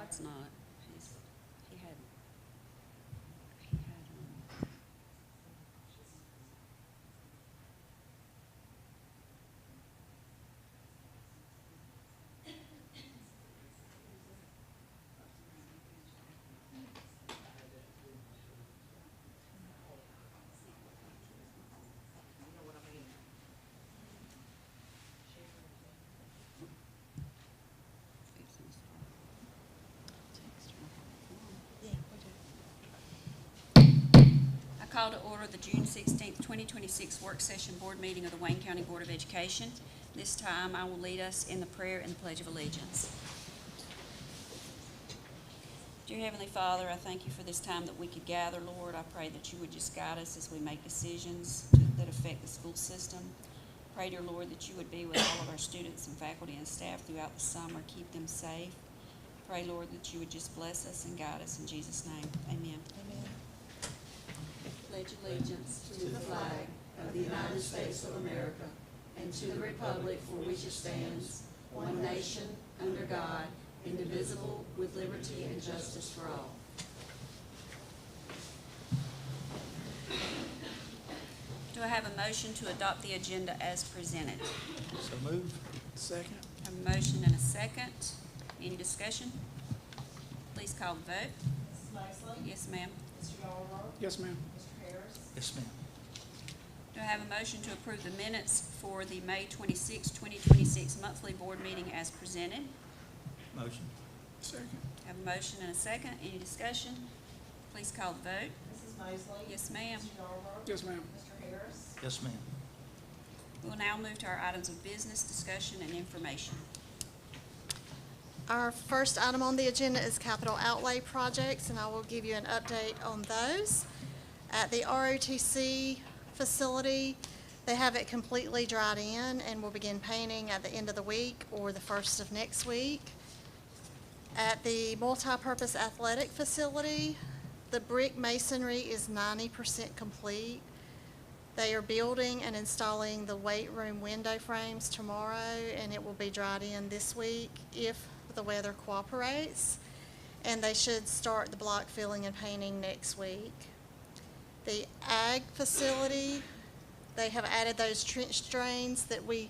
Todd's not. He had. I call to order the June 16th, 2026 work session board meeting of the Wayne County Board of Education. This time I will lead us in the prayer and the Pledge of Allegiance. Dear Heavenly Father, I thank you for this time that we could gather, Lord. I pray that you would just guide us as we make decisions that affect the school system. Pray, dear Lord, that you would be with all of our students and faculty and staff throughout the summer. Keep them safe. Pray, Lord, that you would just bless us and guide us in Jesus' name. Amen. Amen. Pledge allegiance to the flag of the United States of America and to the republic for which it stands, one nation, under God, indivisible, with liberty and justice for all. Do I have a motion to adopt the agenda as presented? So moved. Second. Have a motion and a second. Any discussion? Please call the vote. Mrs. Mosley? Yes, ma'am. Mr. Yarborough? Yes, ma'am. Mr. Harris? Yes, ma'am. Do I have a motion to approve the minutes for the May 26, 2026 monthly board meeting as presented? Motion. Second. Have a motion and a second. Any discussion? Please call the vote. Mrs. Mosley? Yes, ma'am. Mr. Yarborough? Yes, ma'am. Mr. Harris? Yes, ma'am. We will now move to our items of business, discussion, and information. Our first item on the agenda is capital outlay projects, and I will give you an update on those. At the ROTC facility, they have it completely dried in and will begin painting at the end of the week or the first of next week. At the multipurpose athletic facility, the brick masonry is 90% complete. They are building and installing the weight room window frames tomorrow, and it will be dried in this week if the weather cooperates. And they should start the block filling and painting next week. The ag facility, they have added those trench drains that we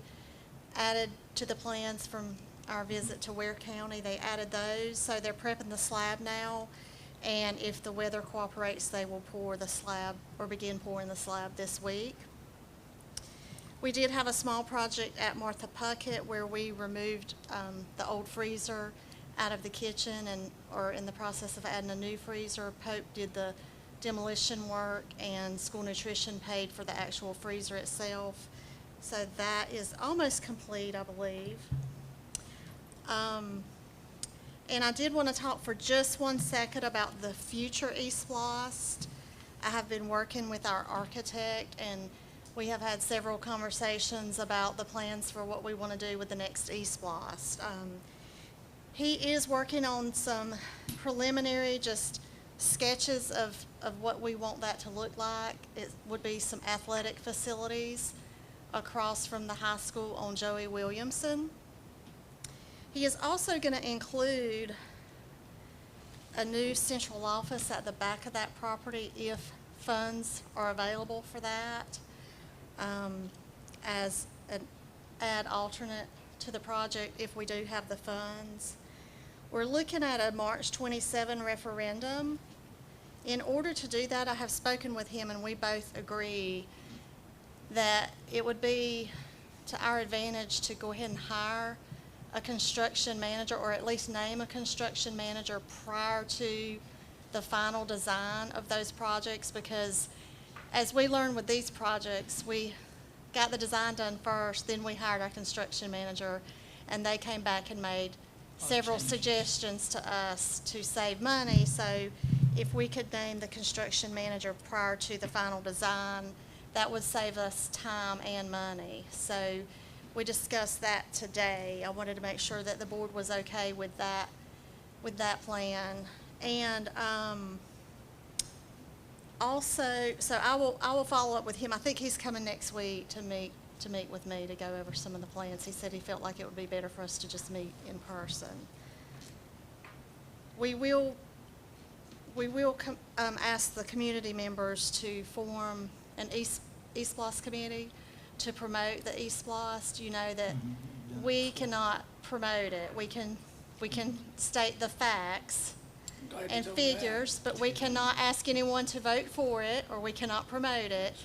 added to the plans from our visit to Ware County. They added those, so they're prepping the slab now. And if the weather cooperates, they will pour the slab or begin pouring the slab this week. We did have a small project at Martha Puckett where we removed the old freezer out of the kitchen and are in the process of adding a new freezer. Pope did the demolition work and school nutrition paid for the actual freezer itself. So that is almost complete, I believe. And I did want to talk for just 1 second about the future eSplost. I have been working with our architect, and we have had several conversations about the plans for what we want to do with the next eSplost. He is working on some preliminary just sketches of what we want that to look like. It would be some athletic facilities across from the high school on Joey Williamson. He is also going to include a new central office at the back of that property if funds are available for that, as an add alternate to the project if we do have the funds. We're looking at a March 27 referendum. In order to do that, I have spoken with him and we both agree that it would be to our advantage to go ahead and hire a construction manager, or at least name a construction manager prior to the final design of those projects, because as we learned with these projects, we got the design done first, then we hired our construction manager, and they came back and made several suggestions to us to save money. So if we could name the construction manager prior to the final design, that would save us time and money. So we discussed that today. I wanted to make sure that the board was okay with that plan. And also, so I will follow up with him. I think he's coming next week to meet with me to go over some of the plans. He said he felt like it would be better for us to just meet in person. we will ask the community members to form an eSPLOS committee to promote the eSPLOS. You know that Mhm. we cannot promote it. We can state the facts Glad you and told me that. figures, but we cannot ask anyone to vote for it, or we cannot promote it.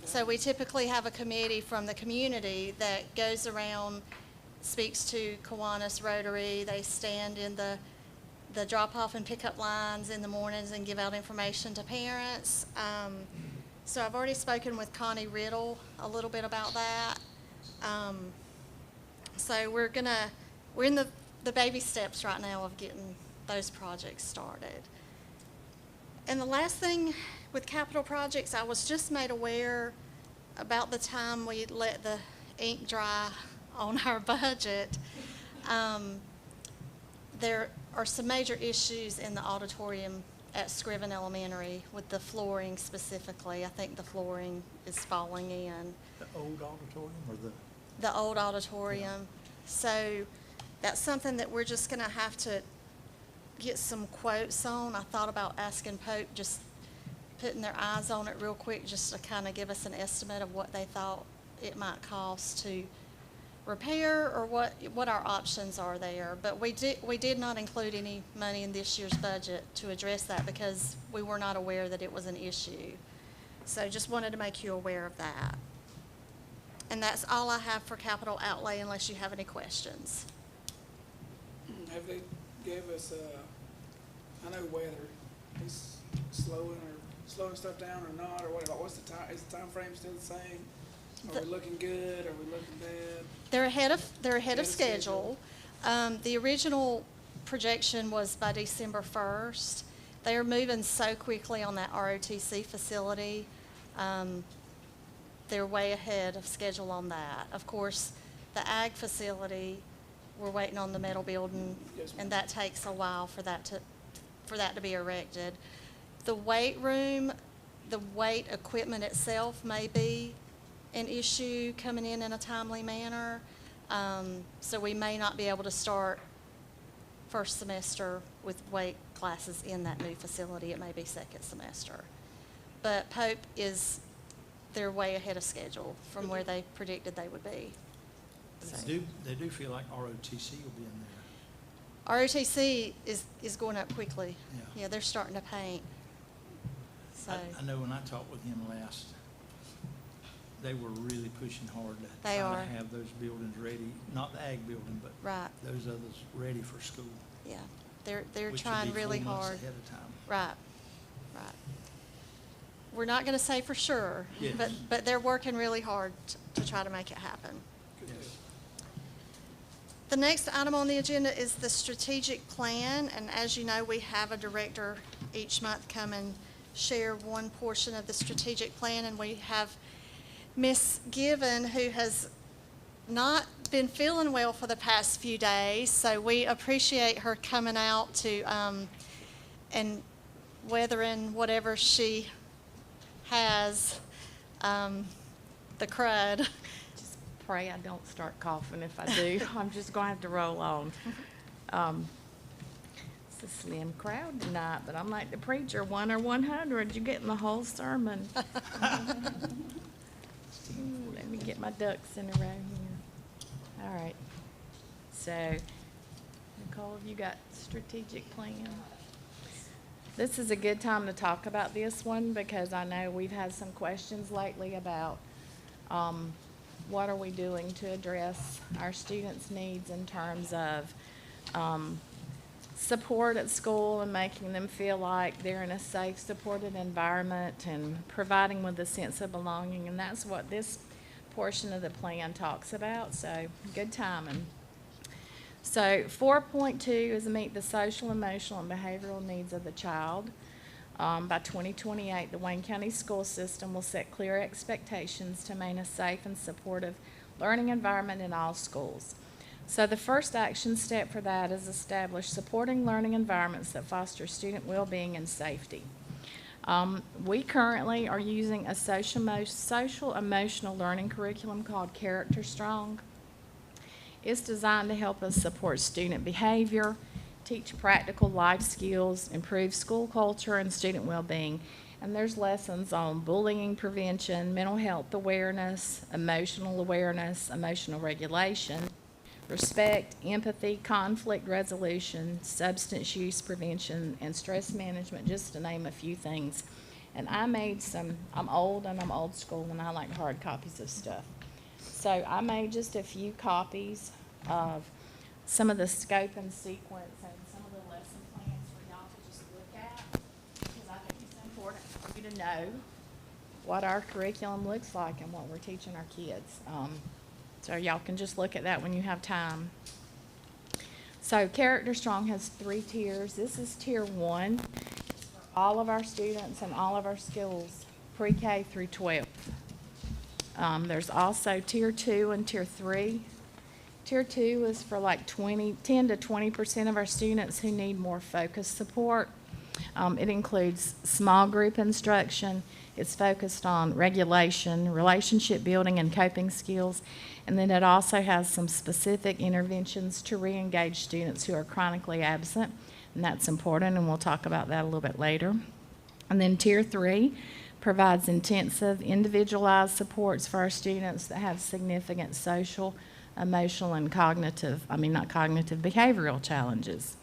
So we typically have a committee from the community that goes around, speaks to Kiwanis Rotary. They stand in the drop-off and pickup lines in the mornings and give out information to parents. So I've already spoken with Connie Riddle a little bit about that. So we're in the baby steps right now of getting those projects started. And the last thing with capital projects, I was just made aware about the time we let the ink dry on our budget. There are some major issues in the auditorium at Scriven Elementary with the flooring specifically. I think the flooring is falling in. The old auditorium or The old auditorium. So that's something that we're just gonna have to get some quotes on. I thought about asking Pope, just putting their eyes on it real quick, just to kind of give us an estimate of what they thought it might cost to repair, or what our options are there. But we did not include any money in this year's budget to address that because we were not aware that it was an issue. So just wanted to make you aware of that. And that's all I have for capital outlay, unless you have any questions. Have they gave us, I know weather, is slowing stuff down or not, or what's the time, is the time frame still the same? Are we looking good, are we looking bad? They're ahead of Ahead of schedule. The original projection was by December 1st. They are moving so quickly on that ROTC facility. They're way ahead of schedule on that. Of course, the ag facility, we're waiting on the metal building, Yes, ma'am. and that takes a while for that to be erected. The weight room, the weight equipment itself may be an issue coming in a timely manner. So we may not be able to start first semester with weight classes in that new facility. It may be second semester. But Pope they're way ahead of schedule from where they predicted they would be. So they do feel like ROTC will be in there. ROTC is going up quickly. Yeah. Yeah, they're starting to paint. So I know when I talked with him last, they were really pushing hard to They try are. to have those buildings ready, not the ag building, but Right. those others ready for school. yeah, they're which would trying be really 4 months hard. ahead of time. Right. We're not going to say for sure, Yes. but they're working really hard to try to make it happen. Good Yes. deal. The next item on the agenda is the strategic plan, and as you know, we have a director each month come and share one portion of the strategic plan, and we have Miss Given, who has not been feeling well for the past few days, so we appreciate her coming out to, and weathering whatever she has, the crud. Just pray I don't start coughing. If I do, I'm just going to have to roll on. It's a slim crowd tonight, but I'm like the preacher, 1 or 100, you're getting the whole sermon. Let me get my ducks in a row here. All right. So, Nicole, have you got strategic plan? This is a good time to talk about this one because I know we've had some questions lately about what are we doing to address our students' needs in terms of support at school and making them feel like they're in a safe, supported environment and providing with a sense of belonging. And that's what this portion of the plan talks about, so good timing. So 4.2 is meet the social, emotional, and behavioral needs of the child. By 2028, the Wayne County school system will set clear expectations to maintain a safe and supportive learning environment in all schools. So the first action step for that is establish supporting learning environments that foster student well-being and safety. We currently are using a social emotional learning curriculum called Character Strong. It's designed to help us support student behavior, teach practical life skills, improve school culture and student well-being. And there's lessons on bullying prevention, mental health awareness, emotional regulation, respect, empathy, conflict resolution, substance use prevention, and stress management, just to name a few things. And I made I'm old and I'm old school and I like hard copies of stuff. So I made just a few copies of some of the scope and sequence and some of the lesson plans for y'all to just look at, because I think it's important for you to know what our curriculum looks like and what we're teaching our kids. So y'all can just look at that when you have time. So Character Strong has 3 tiers. This is tier 1. It's for all of our students and all of our schools, pre-K through 12. There's also tier 2 and tier 3. Tier 2 is for like 10 to 20% of our students who need more focused support. It includes small group instruction. It's focused on regulation, relationship building, and coping skills. And then it also has some specific interventions to re-engage students who are chronically absent. And that's important, and we'll talk about that a little bit later. And then tier 3 provides intensive, individualized supports for our students that have significant social, emotional, and behavioral challenges.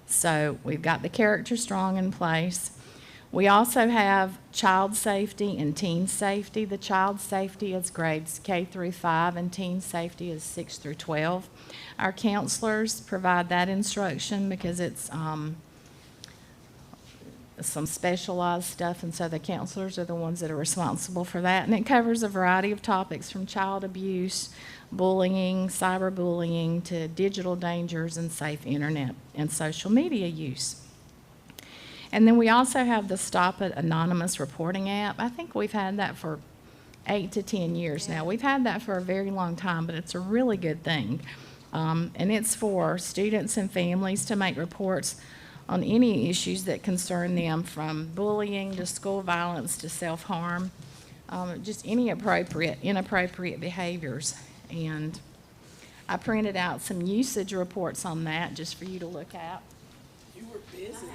So we've got the Character Strong in place. We also have child safety and teen safety. The child safety is grades K through 5 and teen safety is 6 through 12. Our counselors provide that instruction because it's some specialized stuff, and so the counselors are the ones that are responsible for that. And it covers a variety of topics from child abuse, bullying, cyberbullying, to digital dangers and safe internet and social media use. And then we also have the Stop It Anonymous reporting app. I think we've had that for 8 to 10 years now. We've had that for a very long time, but it's a really good thing. And it's for students and families to make reports on any issues that concern them, from bullying to school violence to self-harm, just any inappropriate behaviors. And I printed out some usage reports on that just for you to look at. You were busy.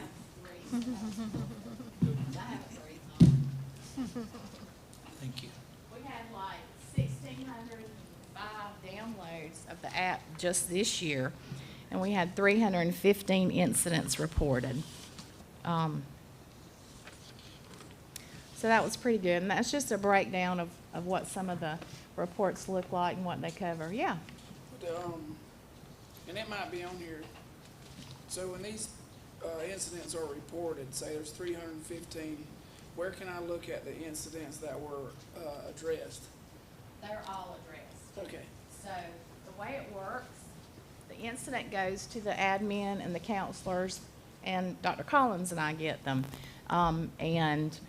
Thank you. We had like 1,605 downloads of the app just this year, and we had 315 incidents reported. So that was pretty good, and that's just a breakdown of what some of the reports look like and what they cover. Yeah. And it might be on here. So when these incidents are reported, say there's 315, where can I look at the incidents that were addressed? They're all addressed. Okay. So the way it works, the incident goes to the admin and the counselors, and Dr. Collins and I get them. And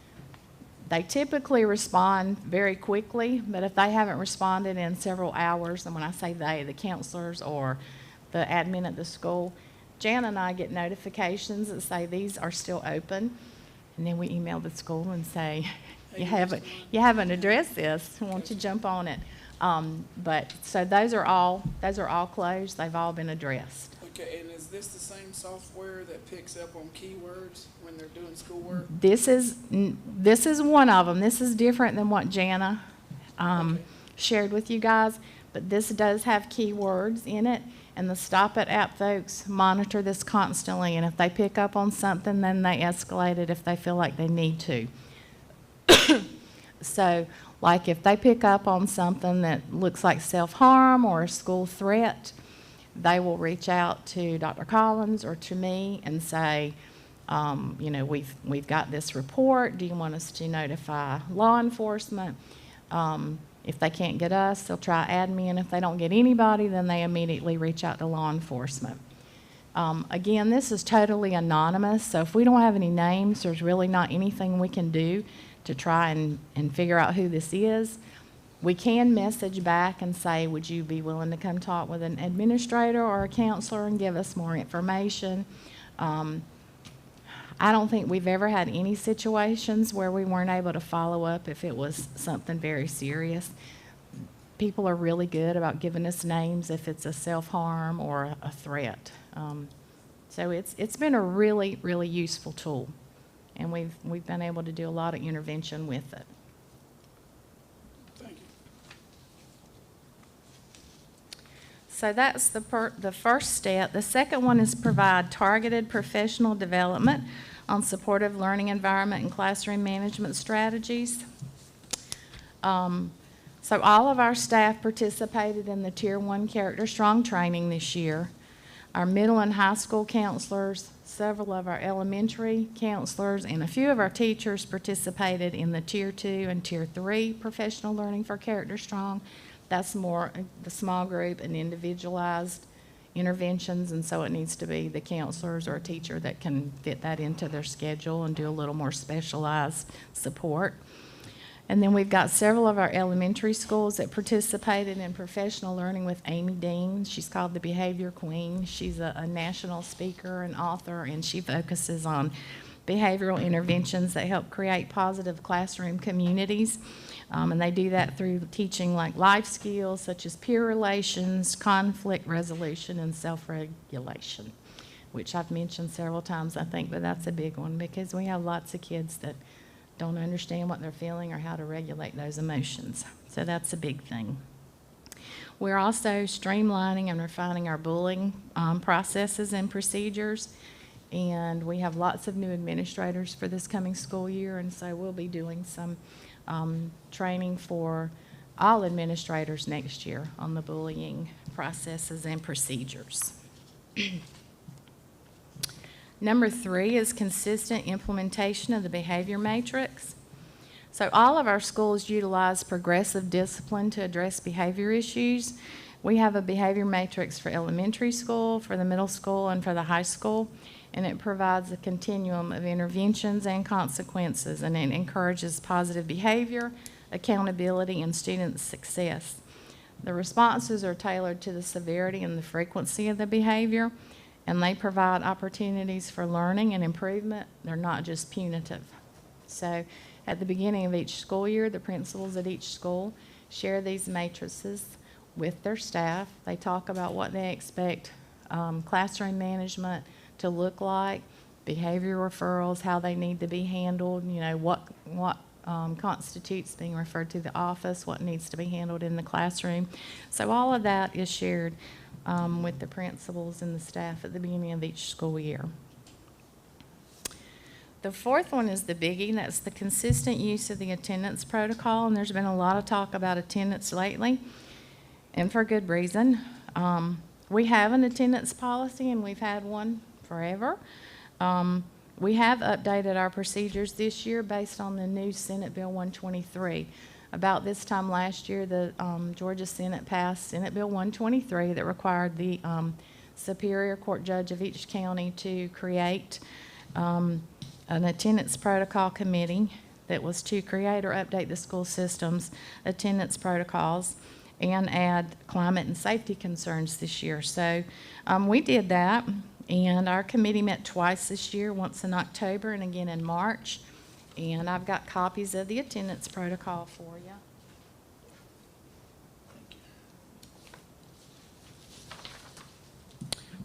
they typically respond very quickly, but if they haven't responded in several hours, and when I say they, the counselors or the admin at the school, Jan and I get notifications that say these are still open, and then we email the school and say, you haven't addressed this, won't you jump on it? But so those are all closed. They've all been addressed. Okay, and is this the same software that picks up on keywords when they're doing schoolwork? This is one of them. This is different than what Jana shared with you guys, but this does have keywords in it. And the Stop It app folks monitor this constantly, and if they pick up on something, then they escalate it if they feel like they need to. So, like if they pick up on something that looks like self-harm or a school threat, they will reach out to Dr. Collins or to me and say, we've got this report. Do you want us to notify law enforcement? If they can't get us, they'll try admin. If they don't get anybody, then they immediately reach out to law enforcement. Again, this is totally anonymous, so if we don't have any names, there's really not anything we can do to try and figure out who this is. We can message back and say, would you be willing to come talk with an administrator or a counselor and give us more information? I don't think we've ever had any situations where we weren't able to follow up if it was something very serious. People are really good about giving us names if it's a self-harm or a threat. So it's been a really, really useful tool, and we've been able to do a lot of intervention with it. Thank you. So that's the first step. The second one is provide targeted professional development on supportive learning environment and classroom management strategies. So all of our staff participated in the Tier 1 Character Strong training this year. Our middle and high school counselors, several of our elementary counselors, and a few of our teachers participated in the Tier 2 and Tier 3 professional learning for Character Strong. That's more the small group and individualized interventions, and so it needs to be the counselors or a teacher that can fit that into their schedule and do a little more specialized support. And then we've got several of our elementary schools that participated in professional learning with Amy Dean. She's called the Behavior Queen. She's a national speaker and author, and she focuses on behavioral interventions that help create positive classroom communities. And they do that through teaching like life skills such as peer relations, conflict resolution, and self-regulation, which I've mentioned several times, I think, but that's a big one because we have lots of kids that don't understand what they're feeling or how to regulate those emotions. So that's a big thing. We're also streamlining and refining our bullying processes and procedures. And we have lots of new administrators for this coming school year, and so we'll be doing some training for all administrators next year on the bullying processes and procedures. Number 3 is consistent implementation of the behavior matrix. So all of our schools utilize progressive discipline to address behavior issues. We have a behavior matrix for elementary school, for the middle school, and for the high school, and it provides a continuum of interventions and consequences, and it encourages positive behavior, accountability, and student success. The responses are tailored to the severity and the frequency of the behavior, and they provide opportunities for learning and improvement. They're not just punitive. So at the beginning of each school year, the principals at each school share these matrices with their staff. They talk about what they expect classroom management to look like, behavior referrals, how they need to be handled, you know, what constitutes being referred to the office, what needs to be handled in the classroom. So all of that is shared with the principals and the staff at the beginning of each school year. The fourth one is the biggie. That's the consistent use of the attendance protocol, and there's been a lot of talk about attendance lately, and for good reason. We have an attendance policy, and we've had one forever. We have updated our procedures this year based on the new Senate Bill 123. About this time last year, the Georgia Senate passed Senate Bill 123 that required the Superior Court judge of each county to create an attendance protocol committee that was to create or update the school system's attendance protocols and add climate and safety concerns this year. So we did that, and our committee met twice this year, once in October and again in March. And I've got copies of the attendance protocol for you.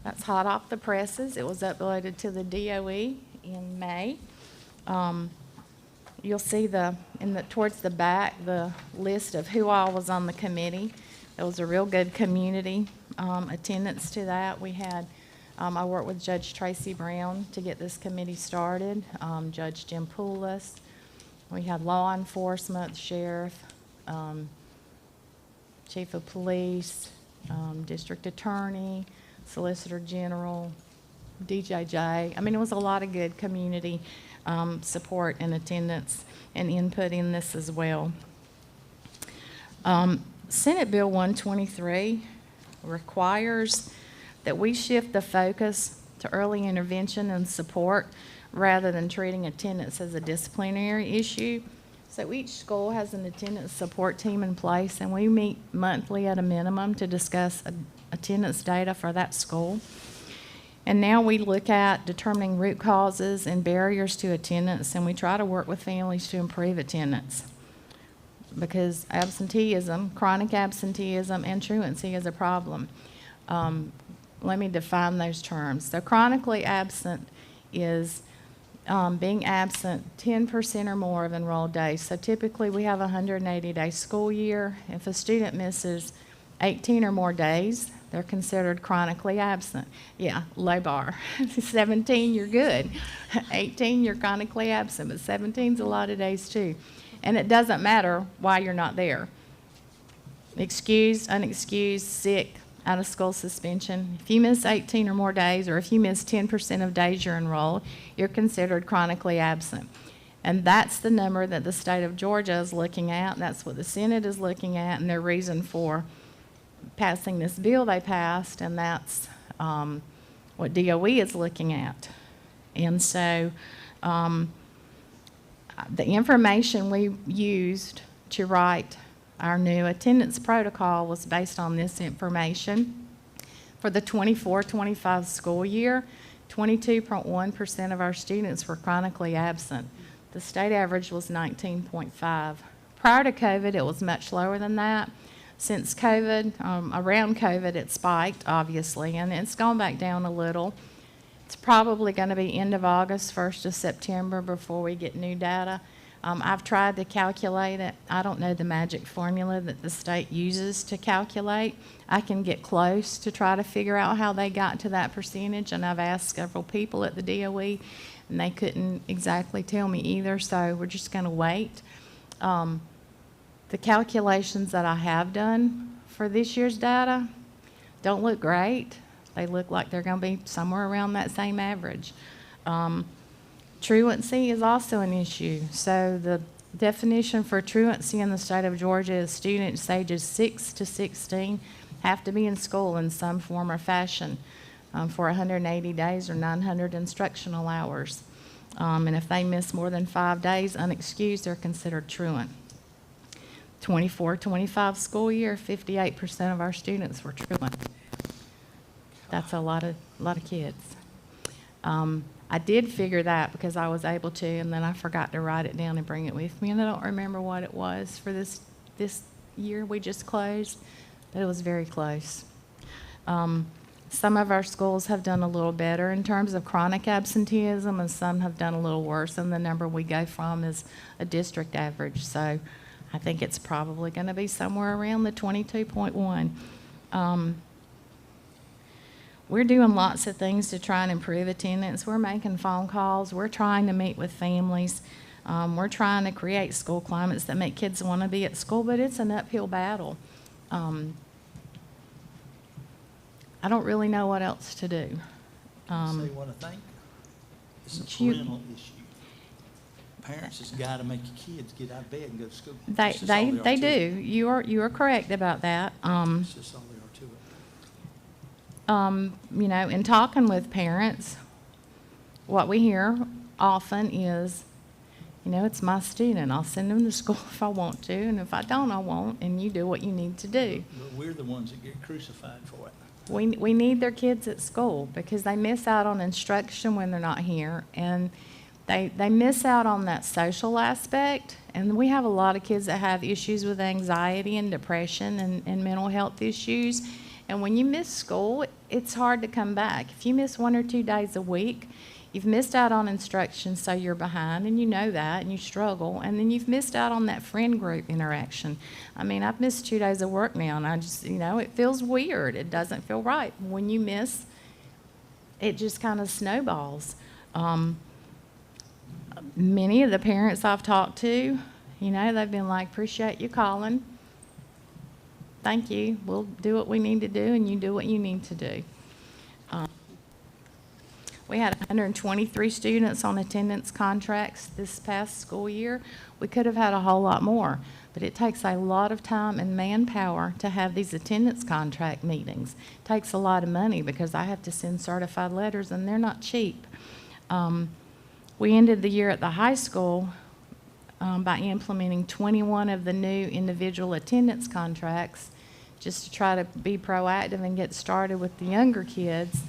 That's hot off the presses. It was uploaded to the DOE in May. You'll see towards the back the list of who all was on the committee. There was a real good community attendance to that. We had I worked with Judge Tracy Brown to get this committee started, Judge Jim Poulos. We had law enforcement, sheriff, chief of police, district attorney, solicitor general, DJJ. I mean, it was a lot of good community support and attendance and input in this as well. Senate Bill 123 requires that we shift the focus to early intervention and support rather than treating attendance as a disciplinary issue. So each school has an attendance support team in place, and we meet monthly at a minimum to discuss attendance data for that school. And now we look at determining root causes and barriers to attendance, and we try to work with families to improve attendance. Because absenteeism, chronic absenteeism, and truancy is a problem. let me define those terms. So chronically absent is being absent 10% or more of enrolled days. So typically, we have a 180-day school year. If a student misses 18 or more days, they're considered chronically absent. Yeah, low bar. 17, you're good. 18, you're chronically absent, but 17's a lot of days too. And it doesn't matter why you're not there. Excused, unexcused, sick, out of school suspension. If you miss 18 or more days, or if you miss 10% of days you're enrolled, you're considered chronically absent. And that's the number that the state of Georgia is looking at. That's what the Senate is looking at, and their reason for passing this bill they passed, and that's what DOE is looking at. And so the information we used to write our new attendance protocol was based on this information. For the 24-25 school year, 22.1% of our students were chronically absent. The state average was 19.5. Prior to COVID, it was much lower than that. Since COVID, around COVID, it spiked, obviously, and it's gone back down a little. It's probably going to be end of August, 1st of September before we get new data. I've tried to calculate it. I don't know the magic formula that the state uses to calculate. I can get close to try to figure out how they got to that percentage, and I've asked several people at the DOE, and they couldn't exactly tell me either, so we're just going to wait. The calculations that I have done for this year's data don't look great. They look like they're going to be somewhere around that same average. Truancy is also an issue. So the definition for truancy in the state of Georgia is students ages 6 to 16 have to be in school in some form or fashion for 180 days or 900 instructional hours. And if they miss more than 5 days unexcused, they're considered truant. 24-25 school year, 58% of our students were truant. That's a lot of kids. I did figure that because I was able to, and then I forgot to write it down and bring it with me, and I don't remember what it was for this year we just closed, but it was very close. Some of our schools have done a little better in terms of chronic absenteeism, and some have done a little worse, and the number we go from is a district average. So I think it's probably going to be somewhere around the 22.1. We're doing lots of things to try and improve attendance. We're making phone calls. We're trying to meet with families. We're trying to create school climates that make kids want to be at school, but it's an uphill battle. I don't really know what else to do. Say what I think. It's a you- parental issue. Parents has got to make your kids get out of bed and go to school. They That's just all there they are to it. do. You are correct about that. That's just all there are to it. You know, in talking with parents, what we hear often is, you know, it's my student. I'll send them to school if I want to, and if I don't, I won't, and you do what you need to do. But we're the ones that get crucified for it. We need their kids at school because they miss out on instruction when they're not here, and they miss out on that social aspect. And we have a lot of kids that have issues with anxiety and depression and mental health issues. And when you miss school, it's hard to come back. If you miss 1 or 2 days a week, you've missed out on instruction, so you're behind, and you know that, and you struggle. And then you've missed out on that friend group interaction. I mean, I've missed 2 days of work now, and I just, you know, it feels weird. It doesn't feel right. When you miss, it just kind of snowballs. Many of the parents I've talked to, you know, they've been like, appreciate you calling. Thank you. We'll do what we need to do, and you do what you need to do. We had 123 students on attendance contracts this past school year. We could have had a whole lot more, but it takes a lot of time and manpower to have these attendance contract meetings. It takes a lot of money because I have to send certified letters, and they're not cheap. We ended the year at the high school by implementing 21 of the new individual attendance contracts just to try to be proactive and get started with the younger kids,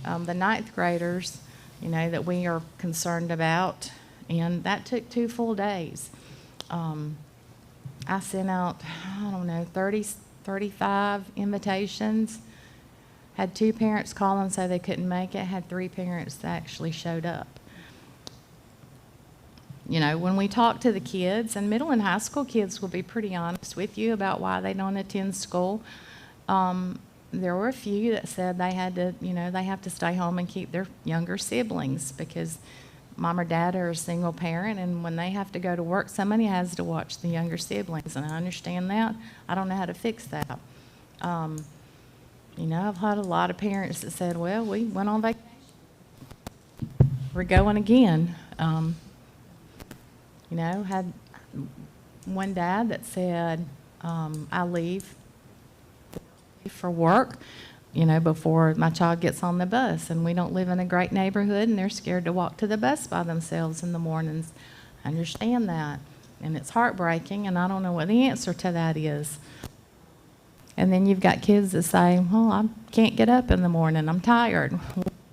the 9th graders, you know, that we are concerned about. And that took 2 full days. I sent out, I don't know, 35 invitations Had 2 parents call and say they couldn't make it, had 3 parents that actually showed up. You know, when we talk to the kids, and middle and high school kids will be pretty honest with you about why they don't attend school. There were a few that said they had to, you know, they have to stay home and keep their younger siblings because mom or dad are a single parent, and when they have to go to work, somebody has to watch the younger siblings, and I understand that. I don't know how to fix that. You know, I've had a lot of parents that said, well, we went on vacation. We're going again. You know, had one dad that said, I leave for work, you know, before my child gets on the bus, and we don't live in a great neighborhood, and they're scared to walk to the bus by themselves in the mornings. I understand that, and it's heartbreaking, and I don't know what the answer to that is. And then you've got kids that say, well, I can't get up in the morning, I'm tired.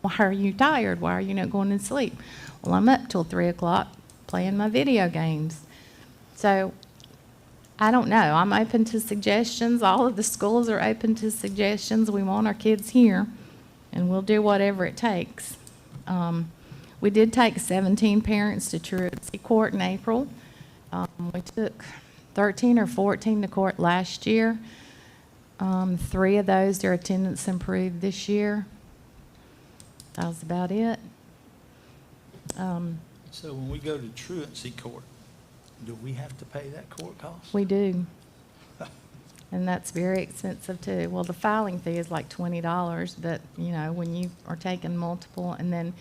Why are you tired? Why are you not going to sleep? Well, I'm up till 3 o'clock playing my video games. So I don't know. I'm open to suggestions. All of the schools are open to suggestions. We want our kids here, and we'll do whatever it takes. We did take 17 parents to truancy court in April. We took 13 or 14 to court last year. 3 of those, their attendance improved this year. That was about it. So when we go to truancy court, do we have to pay that court cost? We do. And that's very expensive too. Well, the filing fee is like $20, but you know, when you are taking multiple, and then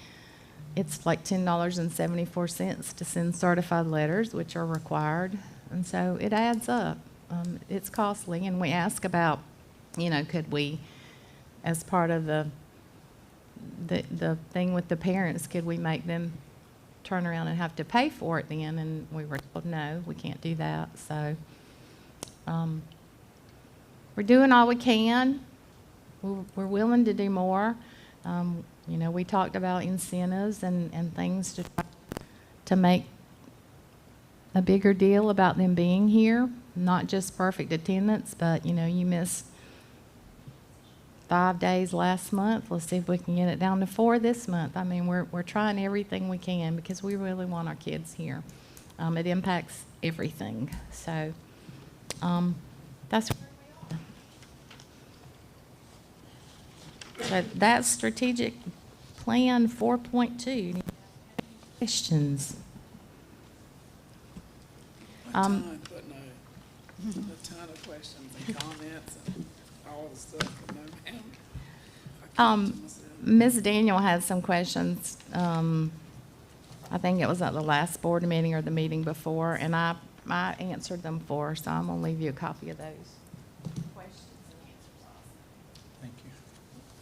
it's like $10.74 to send certified letters, which are required. And so it adds up. It's costly, and we ask about, you know, could we, as part of the thing with the parents, could we make them turn around and have to pay for it then? And we were told, no, we can't do that. So we're doing all we can. We're willing to do more. You know, we talked about incentives and things to make a bigger deal about them being here, not just perfect attendance, but, you know, you missed 5 days last month. Let's see if we can get it down to 4 this month. I mean, we're trying everything we can because we really want our kids here. It impacts everything. So that's where we are. So that's strategic plan 4.2. Questions? A ton, but no, a ton of questions and comments and all the stuff, but no, ma'am. I kept to myself. Ms. Daniel had some questions. I think it was at the last board meeting or the meeting before, and I answered them for her, so I'm going to leave you a copy of those questions and answers. Thank you.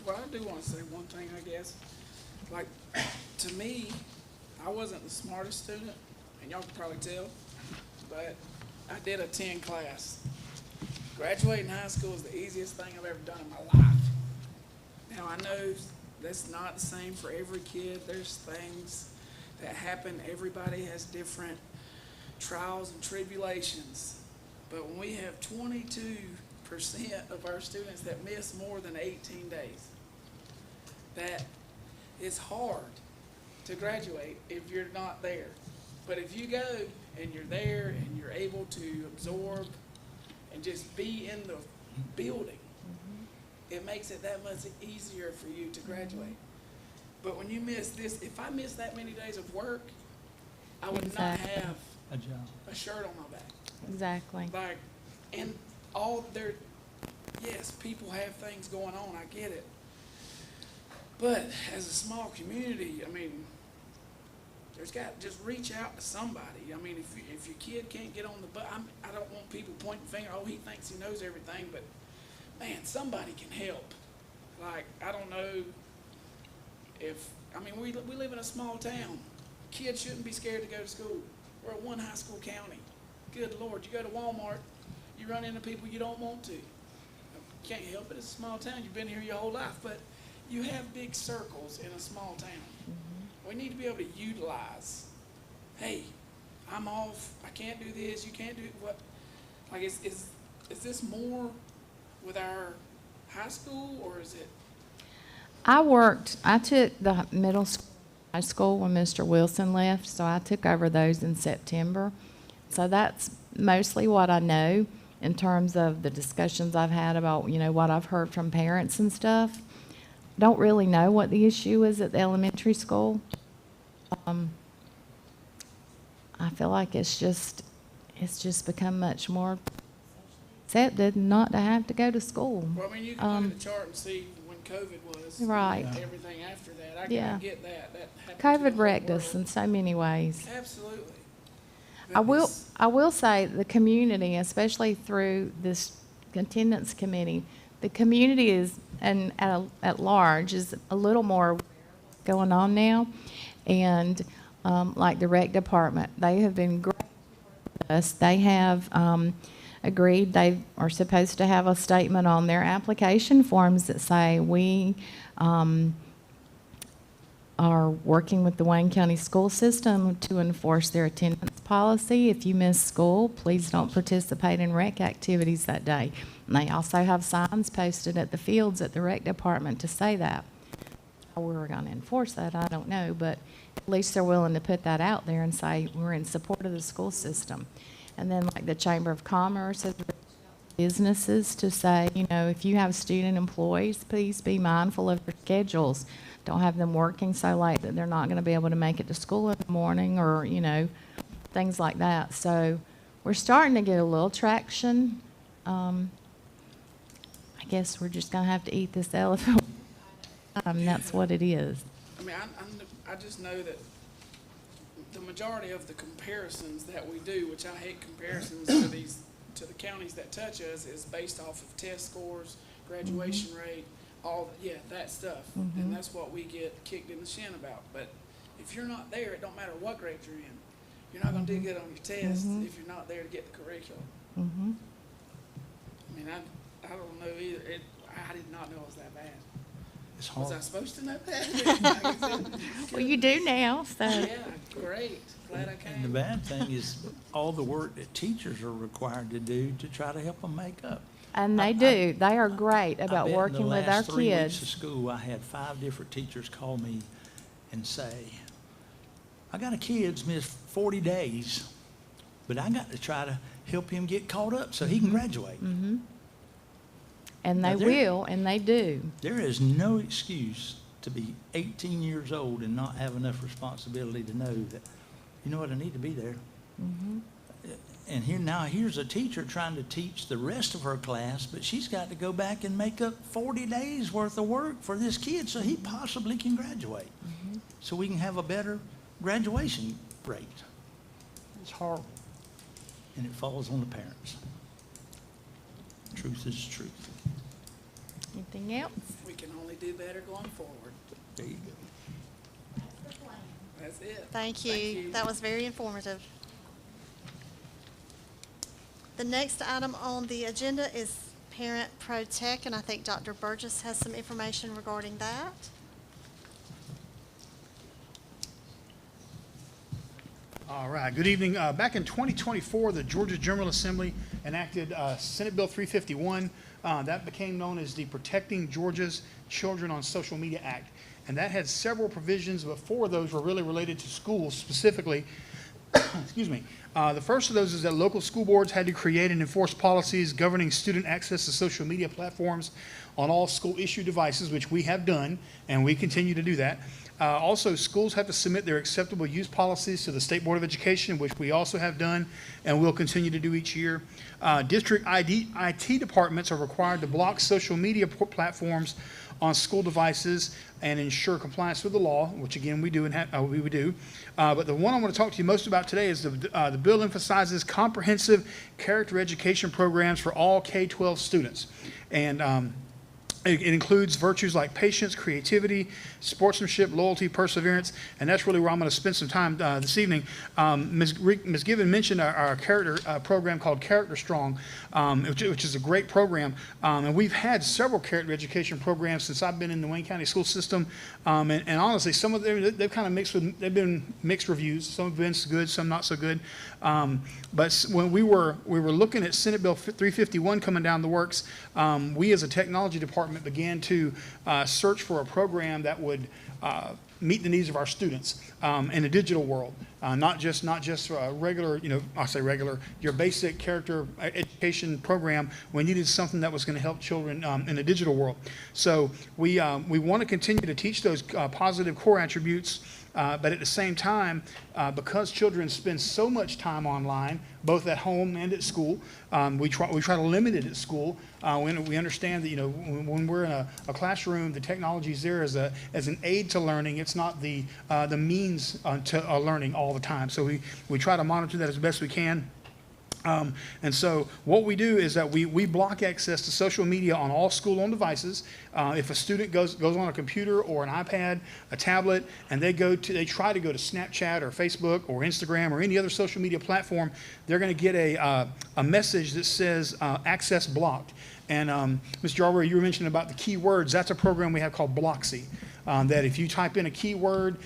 Well, I do want to say one thing, I guess. Like, to me, I wasn't the smartest student, and y'all can probably tell, but I did attend class. Graduating high school is the easiest thing I've ever done in my life. Now, I know that's not the same for every kid. There's things that happen. Everybody has different trials and tribulations. But when we have 22% of our students that miss more than 18 days, that it's hard to graduate if you're not there. But if you go and you're there and you're able to absorb and just be in the building, it makes it that much easier for you to graduate. But when you miss this, if I miss that many days of work, I would not Exactly. have A job. a shirt on my back. Exactly. Like, and all their, yes, people have things going on, I get it. But as a small community, I mean, there's got, just reach out to somebody. I mean, if your kid can't get on the bus, I don't want people pointing finger, oh, he thinks he knows everything, but man, somebody can help. Like, I don't know if, I mean, we live in a small town. Kids shouldn't be scared to go to school. We're a one high school county. Good Lord, you go to Walmart, you run into people you don't want to. You can't help it, it's a small town. You've been here your whole life, but you have big circles in a small town. We need to be able to utilize, hey, I'm off, I can't do this, you can't do what, like is this more with our high school, or is it I took the middle school, high school when Mr. Wilson left, so I took over those in September. So that's mostly what I know in terms of the discussions I've had about, what I've heard from parents and stuff. Don't really know what the issue is at the elementary school. I feel like it's just become much more accepted not to have to go to school. Well, I mean, you can look at the chart and see when COVID was. Right. and Everything after that. I Yeah. can get that. That happened to the COVID whole wrecked us world. in so many ways. Absolutely. I But will, this- I will say the community, especially through this attendance committee, the community is, and at large, is a little more going on now. And, like the rec department, they have been great with us. They have, agreed they are supposed to have a statement on their application forms that say, we, are working with the Wayne County School System to enforce their attendance policy. If you miss school, please don't participate in rec activities that day. And they also have signs posted at the fields at the rec department to say that. How we're going to enforce that, I don't know, but at least they're willing to put that out there and say, we're in support of the school system. And then like the Chamber of Commerce has businesses to say, if you have student employees, please be mindful of your schedules. Don't have them working so late that they're not going to be able to make it to school in the morning or, things like that. So we're starting to get a little traction. I guess we're just going to have to eat this elephant. That's what it is. I mean, I just know that the majority of the comparisons that we do, which I hate comparisons to the counties that touch us, is based off of test scores, graduation rate, that stuff. And that's what we get kicked in the shin about. But if you're not there, it don't matter what grade you're in. You're not going to do good on your test if you're not there to get the curriculum. I mean, I don't know either. I did not know it was that bad. It's Was hard. I supposed to know that? Well, you do now, so. Yeah, great. Glad I came. And the bad thing is all the work that teachers are required to do to try to help them make up. And they do. They are great I about bet working with our In the last 3 weeks of kids. school, I had 5 different teachers call me and say, I got a kid's missed 40 days, but I got to try to help him get caught up so he can graduate. And they Now, there- will, and they do. There is no excuse to be 18 years old and not have enough responsibility to know that, you know what, I need to be there. And here's a teacher trying to teach the rest of her class, but she's got to go back and make up 40 days worth of work for this kid so he possibly can graduate. So we can have a better graduation rate. It's horrible. And it falls on the parents. Truth is truth. Anything else? We can only do better going forward. There you go. That's it. Thank you. That was very informative. The next item on the agenda is Parent Pro Tech, and I think Dr. Burgess has some information regarding that. All right, good evening. Back in 2024, the Georgia General Assembly enacted Senate Bill 351. That became known as the Protecting Georgia's Children on Social Media Act. And that had several provisions, but 4 of those were really related to schools specifically. Excuse me. The first of those is that local school boards had to create and enforce policies governing student access to social media platforms on all school-issue devices, which we have done, and we continue to do that. Also, schools have to submit their acceptable use policies to the State Board of Education, which we also have done and will continue to do each year. District IT departments are required to block social media platforms on school devices and ensure compliance with the law, which again we do and we would do. But the one I want to talk to you most about today is the bill emphasizes comprehensive character education programs for all K-12 students. And it includes virtues like patience, creativity, sportsmanship, loyalty, perseverance, and that's really where I'm going to spend some time this evening. Ms. Given mentioned our character program called Character Strong, which is a great program. And we've had several character education programs since I've been in the Wayne County school system. And honestly, some of them, they've kind of they've been mixed reviews. Some have been good, some not so good. But when we were looking at Senate Bill 351 coming down the works, we as a technology department department began to search for a program that would meet the needs of our students in a digital world, not just regular, I say regular, your basic character education program. We needed something that was going to help children in the digital world. So we want to continue to teach those positive core attributes. But at the same time, because children spend so much time online, both at home and at school, we try to limit it at school. We understand that when we're in a classroom, the technology is there as an aid to learning. It's not the means to learning all the time. So we try to monitor that as best we can. And so what we do is that we block access to social media on all school-owned devices. If a student goes on a computer or an iPad, a tablet, and they try to go to Snapchat or Facebook or Instagram or any other social media platform, they're going to get a message that says access blocked. And Mr. Yarborough, you were mentioning about the keywords. That's a program we have called Blocksy. That if you type in a keyword,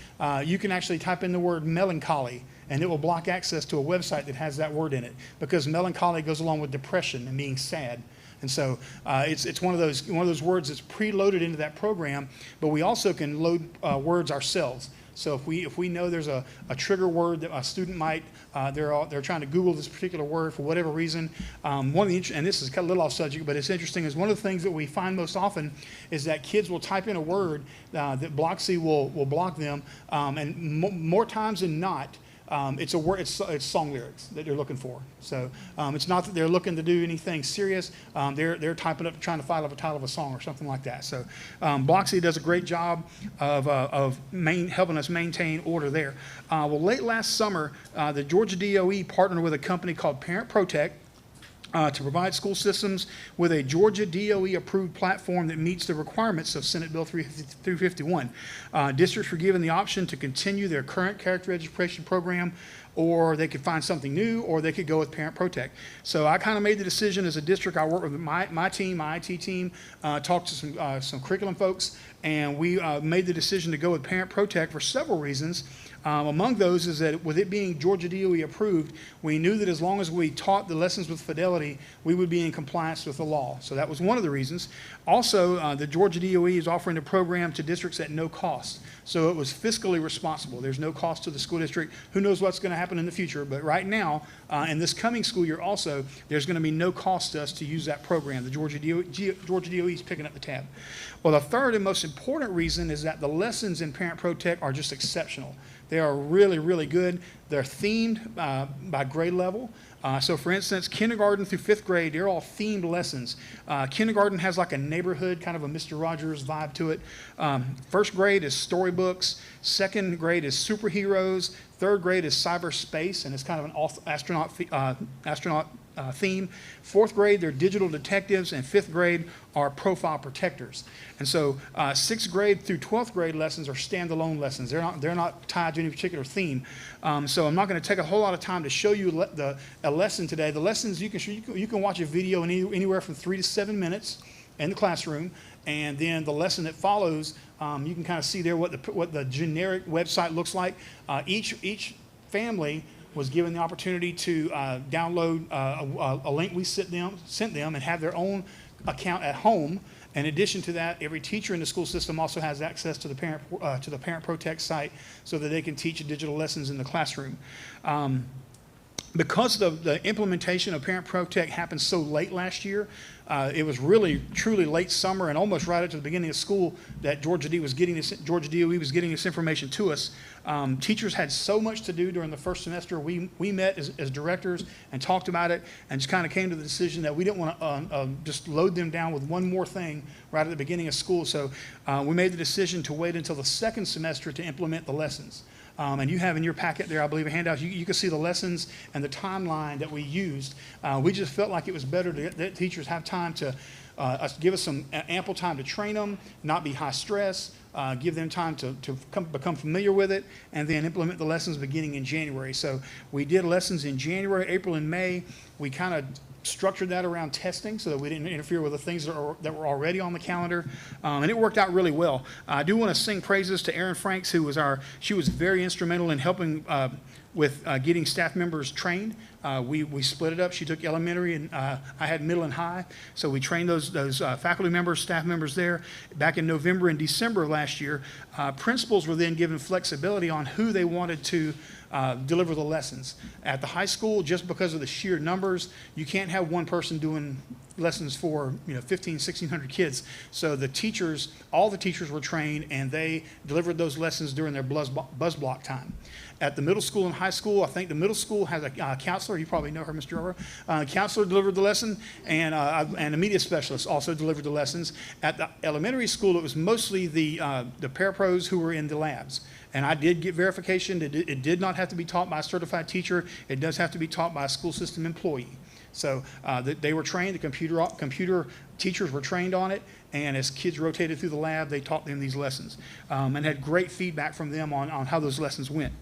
you can actually type in the word melancholy, and it will block access to a website that has that word in it, because melancholy goes along with depression and being sad. And so it's one of those words that's preloaded into that program, but we also can load words ourselves. So if we know there's a trigger word that a student might, they're trying to Google this particular word for whatever reason, and this is a little off subject, but it's interesting, is one of the things that we find most often is that kids will type in a word that Blocksy will block them, and more times than not, it's a word. It's song lyrics that they're looking for. So it's not that they're looking to do anything serious. They're typing up, trying to file up a title of a song or something like that. So Blocksy does a great job of helping us maintain order there. Well, late last summer, the Georgia DOE partnered with a company called Parent Protect to provide school systems with a Georgia DOE-approved platform that meets the requirements of Senate Bill 351. Districts were given the option to continue their current character education program, or they could find something new, or they could go with Parent Protect. So I kind of made the decision as a district. I worked with my team, my IT team, talked to some curriculum folks, and we made the decision to go with Parent Protect for several reasons. Among those is that with it being Georgia DOE approved, we knew that as long as we taught the lessons with fidelity, we would be in compliance with the law. So that was one of the reasons. Also, the Georgia DOE is offering the program to districts at no cost. So it was fiscally responsible. There's no cost to the school district. Who knows what's going to happen in the future? But right now, in this coming school year also, there's going to be no cost to us to use that program. The Georgia DOE is picking up the tab. Well, the third and most important reason is that the lessons in Parent Protect are just exceptional. They are really, really good. They're themed by grade level. So for instance, kindergarten through 5th grade, they're all themed lessons. Kindergarten has like a neighborhood, kind of a Mr. Rogers vibe to it. 1st grade is storybooks. 2nd grade is superheroes. 3rd grade is cyberspace, and it's kind of an astronaut theme. 4th grade, they're digital detectives, and 5th grade are profile protectors. And so 6th grade through 12th grade lessons are standalone lessons. They're not tied to any particular theme. So I'm not going to take a whole lot of time to show you a lesson today. The lessons, you can watch a video in anywhere from 3 to 7 minutes in the classroom, and then the lesson that follows, you can kind of see there what the generic website looks like. Each family was given the opportunity to download a link we sent them and have their own account at home. In addition to that, every teacher in the school system also has access to the Parent Protect site so that they can teach digital lessons in the classroom. Because the implementation of Parent Protect happened so late last year, it was really, truly late summer and almost right up to the beginning of school that Georgia DOE was getting this information to us. Teachers had so much to do during the first semester. We met as directors and talked about it and just kind of came to the decision that we didn't want to just load them down with one more thing right at the beginning of school. So we made the decision to wait until the 2nd semester to implement the lessons. And you have in your packet there, I believe, a handout. You can see the lessons and the timeline that we used. We just felt like it was better to let teachers have time to give us some ample time to train them, not be high stress, give them time to become familiar with it, and then implement the lessons beginning in January. So we did lessons in January, April, and May. We kind of structured that around testing so that we didn't interfere with the things that were already on the calendar, and it worked out really well. I do want to sing praises to Erin Franks, she was very instrumental in helping with getting staff members trained. We split it up. She took elementary, and I had middle and high. So we trained those faculty members, staff members there. Back in November and December of last year, principals were then given flexibility on who they wanted to deliver the lessons. At the high school, just because of the sheer numbers, you can't have one person doing lessons for 1,600 kids. So the teachers, all the teachers were trained, and they delivered those lessons during their buzz block time. At the middle school and high school, I think the middle school has a counselor. You probably know her, Mr. Rover. Counselor delivered the lesson, and a media specialist also delivered the lessons. At the elementary school, it was mostly the parapros who were in the labs. And I did get verification that it did not have to be taught by a certified teacher. It does have to be taught by a school system employee. So they were trained, the computer teachers were trained on it, and as kids rotated through the lab, they taught them these lessons and had great feedback from them on how those lessons went.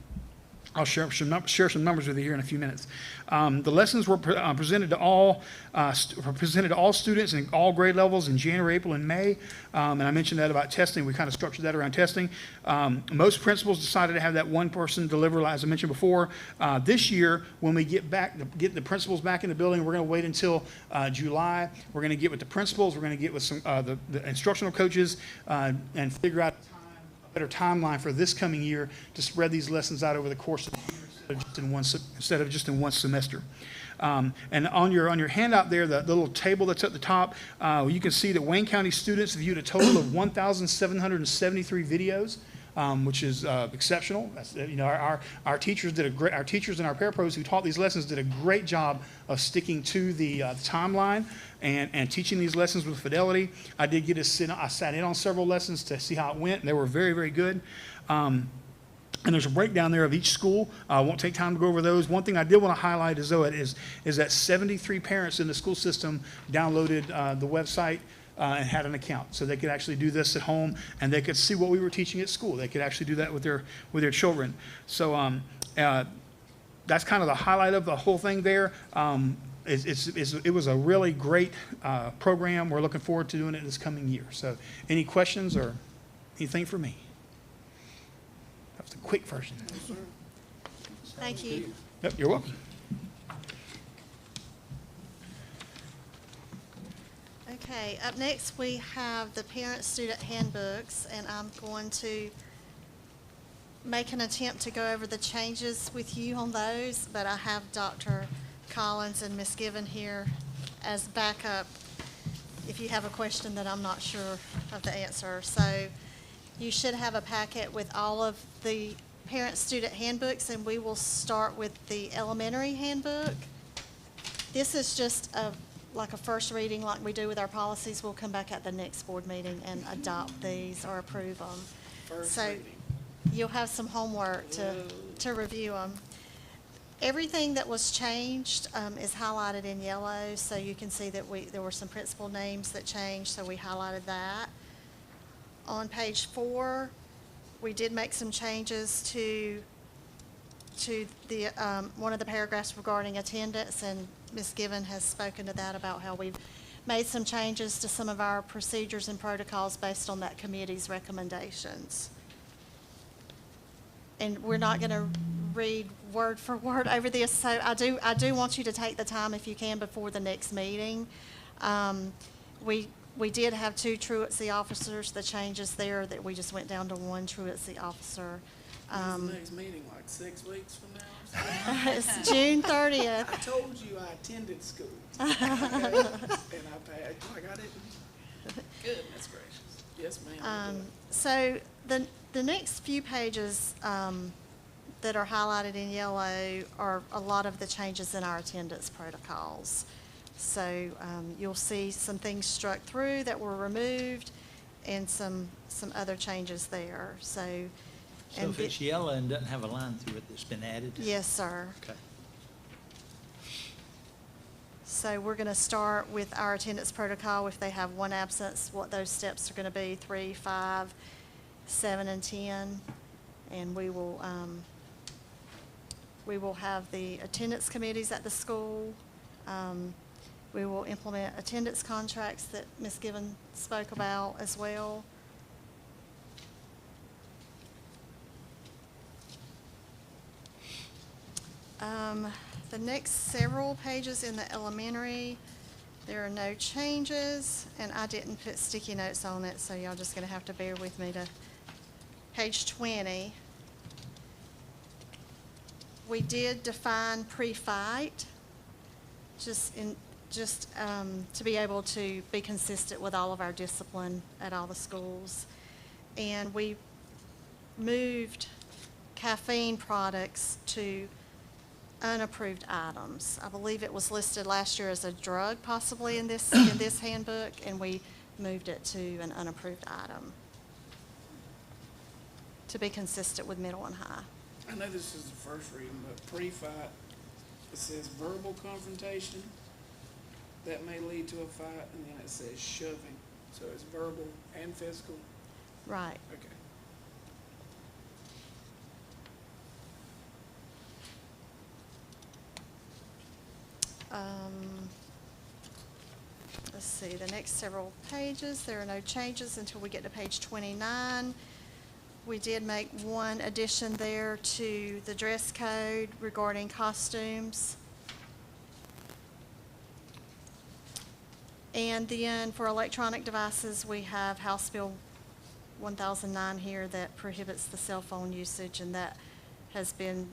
I'll share some numbers with you here in a few minutes. The lessons were presented to all students in all grade levels in January, April, and May. And I mentioned that about testing. We kind of structured that around testing. Most principals decided to have that one person deliver, as I mentioned before. This year, when we get the principals back in the building, we're going to wait until July. We're going to get with the principals. We're going to get with some the instructional coaches and figure out better timeline for this coming year to spread these lessons out over the course of the year instead of just in one semester. And on your handout there, the little table that's at the top, you can see that Wayne County students viewed a total of 1,773 videos. Which is exceptional. That's, our teachers our teachers and our parapros who taught these lessons did a great job of sticking to the timeline and teaching these lessons with fidelity. I sat in on several lessons to see how it went, and they were very, very good. And there's a breakdown there of each school. I won't take time to go over those. One thing I did want to highlight is that 73 parents in the school system downloaded the website and had an account, so they could actually do this at home, and they could see what we were teaching at school. They could actually do that with their children. So that's kind of the highlight of the whole thing there. It was a really great program. We're looking forward to doing it this coming year. So any questions or anything for me? That was a quick version. Thank you. Yep, you're welcome. Okay, up next we have the parent-student handbooks, and I'm going to make an attempt to go over the changes with you on those, but I have Dr. Collins and Ms. Given here as backup if you have a question that I'm not sure of the answer. So you should have a packet with all of the parent-student handbooks, and we will start with the elementary handbook. This is just like a first reading like we do with our policies. We'll come back at the next board meeting and adopt these or approve them. First So reading. you'll have some homework to review them. Everything that was changed is highlighted in yellow, so you can see that there were some principal names that changed, so we highlighted that. On page 4, we did make some changes to the one of the paragraphs regarding attendance, and Ms. Given has spoken to that about how we've made some changes to some of our procedures and protocols based on that committee's recommendations. And we're not going to read word for word over this, so I do want you to take the time, if you can, before the next meeting. We did have 2 truancy officers. The changes there that we just went down to 1 truancy officer. When's the next meeting, like 6 weeks from now? It's June 30th. I told you I attended school. And I got it. Goodness gracious. Yes, ma'am. So the next few pages that are highlighted in yellow are a lot of the changes in our attendance protocols. So you'll see some things struck through that were removed and some other changes there. So If it's yellow and doesn't have a line through it that's been added? Yes, sir. Okay. So we're going to start with our attendance protocol. If they have 1 absence, what those steps are going to be, 3, 5, 7, and 10. And we will have the attendance committees at the school. We will implement attendance contracts that Ms. Given spoke about as well. The next several pages in the elementary, there are no changes, and I didn't put sticky notes on it, so y'all just gonna have to bear with me to page 20. We did define pre-fight, just to be able to be consistent with all of our discipline at all the schools. And we moved caffeine products to unapproved items. I believe it was listed last year as a drug possibly in this handbook, and we moved it to an unapproved item to be consistent with middle and high. I know this is the first reading, but pre-fight, it says verbal confrontation that may lead to a fight, and then it says shoving. So it's verbal and physical? Right. Okay. Let's see, the next several pages, there are no changes until we get to page 29. We did make one addition there to the dress code regarding costumes. And then for electronic devices, we have House Bill 1009 here that prohibits the cell phone usage, and that has been,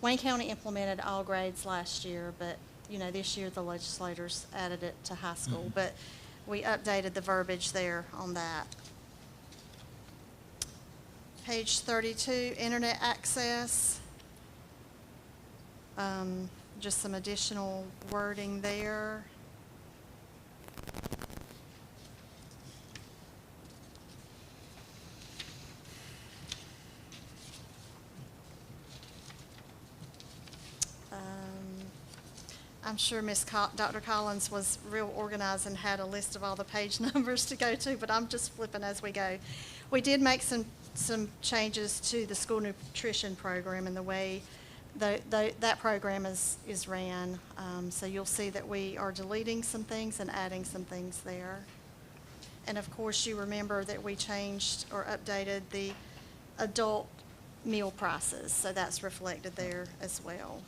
Wayne County implemented all grades last year, but, you know, this year the legislators added it to high school. Mhm. But we updated the verbiage there on that. Page 32, internet access. Just some additional wording there. I'm sure Dr. Collins was real organized and had a list of all the page numbers to go to, but I'm just flipping as we go. We did make some changes to the school nutrition program and the way that program is ran. So you'll see that we are deleting some things and adding some things there. And of course, you remember that we changed or updated the adult meal prices, so that's reflected there as well.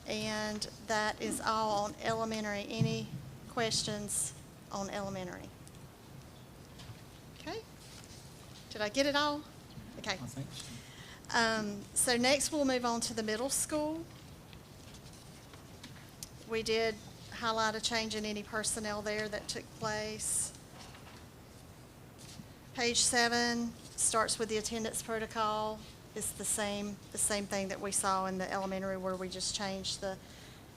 And that is all on elementary. Any questions on elementary? Okay. Did I get it all? Okay. I think so. So next we'll move on to the middle school. We did highlight a change in any personnel there that took place. Page 7 starts with the attendance protocol. It's the same thing that we saw in the elementary, where we just changed the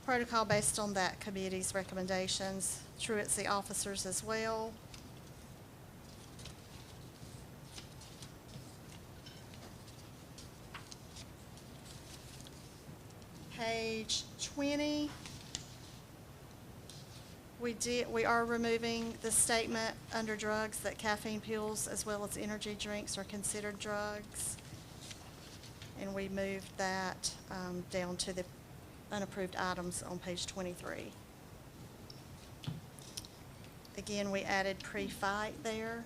protocol based on that committee's recommendations. Truancy officers as well. Page 20. We are removing the statement under drugs that caffeine pills as well as energy drinks are considered drugs. And we moved that down to the unapproved items on page 23. Again, we added pre-fight there.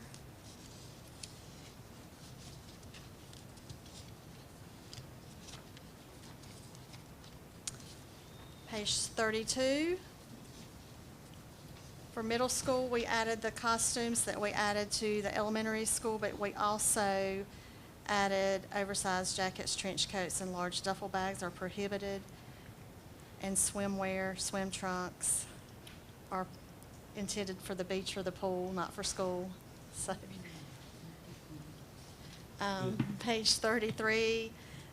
Page 32. For middle school, we added the costumes that we added to the elementary school, but we also added oversized jackets, trench coats, and large duffel bags are prohibited. And swimwear, swim trunks are intended for the beach or the pool, not for school. So, page 33,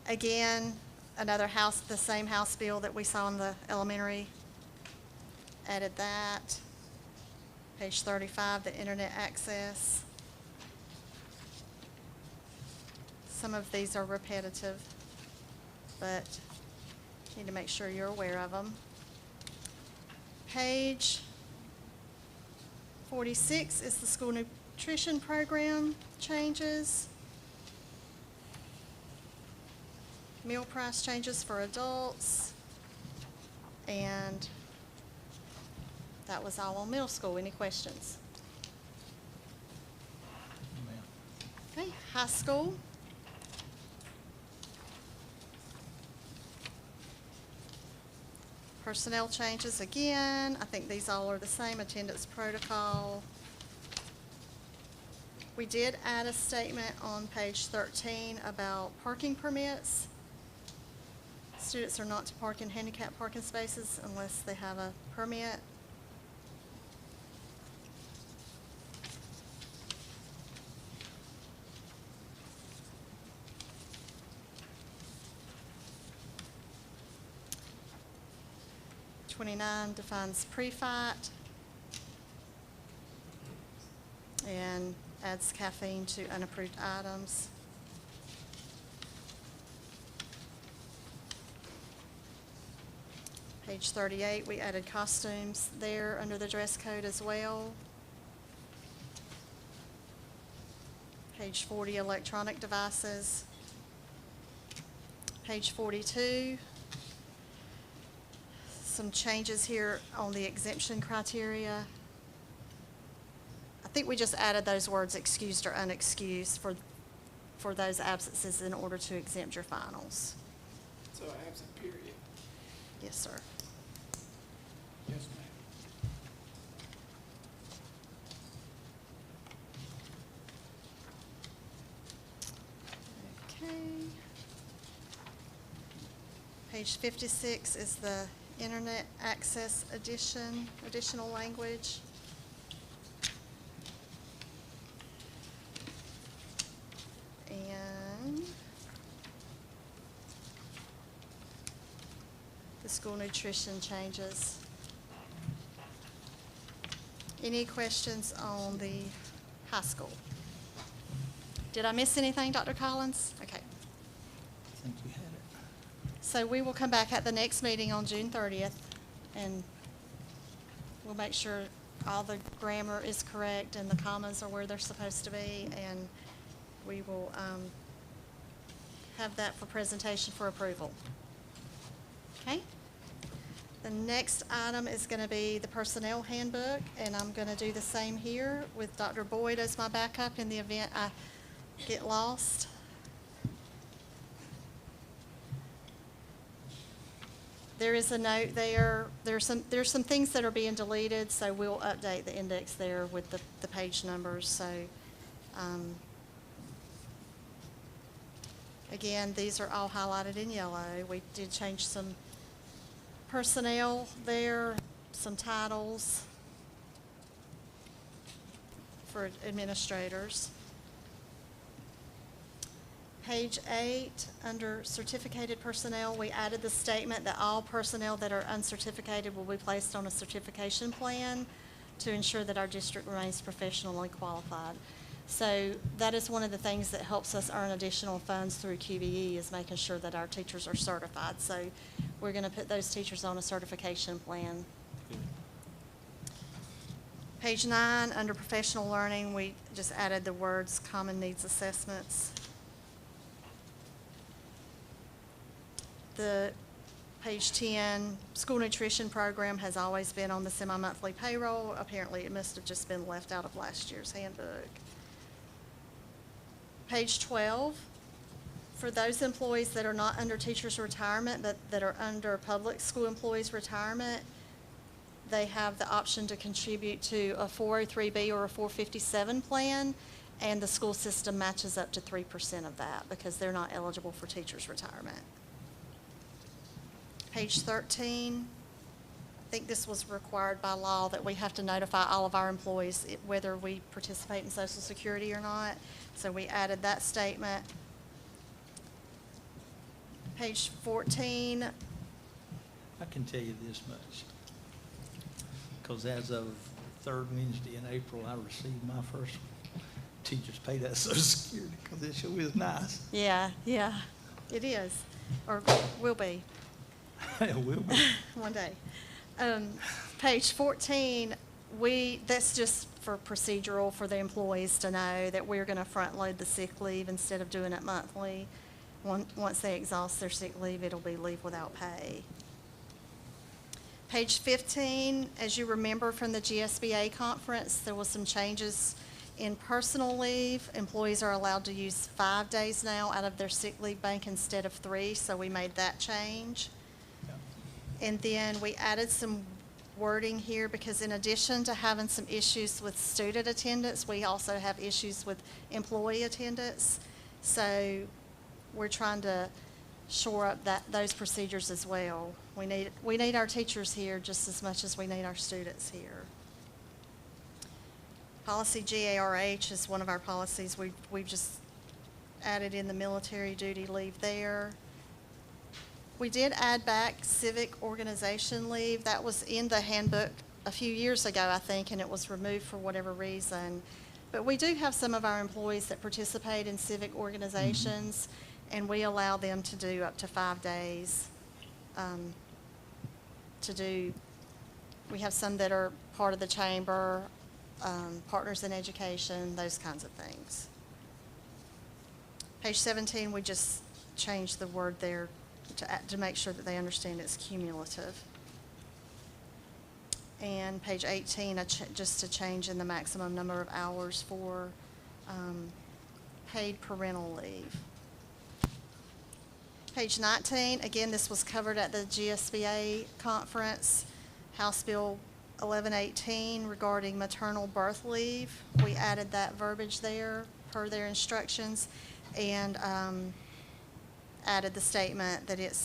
again, the same House bill that we saw in the elementary, added that. Page 35, the internet access. Some of these are repetitive, but you need to make sure you're aware of them. Page 46 is the school nutrition program changes. meal price changes for adults. And that was all on middle school. Any questions? Okay, high school. Personnel changes again. I think these all are the same, attendance protocol. We did add a statement on page 13 about parking permits. Students are not to park in handicap parking spaces unless they have a permit. #29 defines pre-fight and adds caffeine to unapproved items. Page 38, we added costumes there under the dress code as well. Page 40, electronic devices. Page 42, some changes here on the exemption criteria. I think we just added those words excused or unexcused for those absences in order to exempt your finals. So absent period. Yes, sir. Yes, ma'am. Okay. Page 56 is the internet access additional language. And the school nutrition changes. Any questions on the high school? Did I miss anything, Dr. Collins? Okay. I think you had it. So we will come back at the next meeting on June 30th, and we'll make sure all the grammar is correct and the commas are where they're supposed to be, and we will have that for presentation for approval. Okay? The next item is going to be the personnel handbook, and I'm going to do the same here with Dr. Boyd as my backup in the event I get lost. There is a note there. There's some things that are being deleted, so we'll update the index there with the page numbers. So, again, these are all highlighted in yellow. We did change some personnel there, some titles for administrators. Page 8, under certificated personnel, we added the statement that all personnel that are uncertificated will be placed on a certification plan to ensure that our district remains professionally qualified. So that is one of the things that helps us earn additional funds through QBE, is making sure that our teachers are certified. So we're going to put those teachers on a certification plan. Page 9, under professional learning, we just added the words common needs assessments. The page 10, school nutrition program has always been on the semi-monthly payroll. Apparently, it must have just been left out of last year's handbook. Page 12, for those employees that are not under teachers' retirement, that are under public school employees' retirement, they have the option to contribute to a 403B or a 457 plan, and the school system matches up to 3% of that because they're not eligible for teachers' retirement. Page 13, I think this was required by law that we have to notify all of our employees whether we participate in Social Security or not. So we added that statement. Page 14. I can tell you this much, because as of third Wednesday in April, I received my first teacher's pay that Social Security, because it sure is nice. Yeah, it is, or will be. It will be. One day. Page 14, that's just for procedural for the employees to know that we're going to front load the sick leave instead of doing it monthly. Once they exhaust their sick leave, it'll be leave without pay. Page 15, as you remember from the GSBA conference, there was some changes in personal leave. Employees are allowed to use 5 days now out of their sick leave bank instead of 3, so we made that change. And then we added some wording here because in addition to having some issues with student attendance, we also have issues with employee attendance. So we're trying to shore up those procedures as well. We need our teachers here just as much as we need our students here. Policy GARH is one of our policies. We've just added in the military duty leave there. We did add back civic organization leave. That was in the handbook a few years ago, I think, and it was removed for whatever reason. But we do have some of our employees that participate in civic organizations, and we allow them to do up to 5 days we have some that are part of the chamber, partners in education, those kinds of things. Page 17, we just changed the word there to make sure that they understand it's cumulative. And page 18, just a change in the maximum number of hours for paid parental leave. Page 19, again, this was covered at the GSBA conference, House Bill 1118 regarding maternal birth leave. We added that verbiage there per their instructions and added the statement that it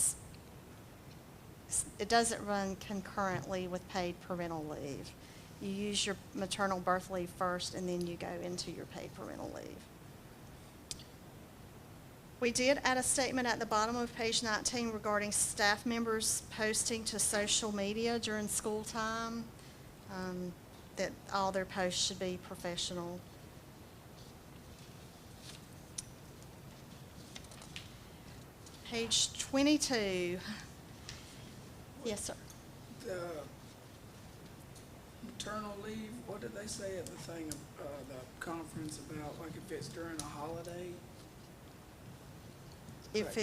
doesn't run concurrently with paid parental leave. You use your maternal birth leave first and then you go into your paid parental leave. We did add a statement at the bottom of page 19 regarding staff members posting to social media during school time, that all their posts should be professional. Page 22. Yes, sir. The maternal leave, what did they say at the thing, the conference about, like if it's during a holiday? If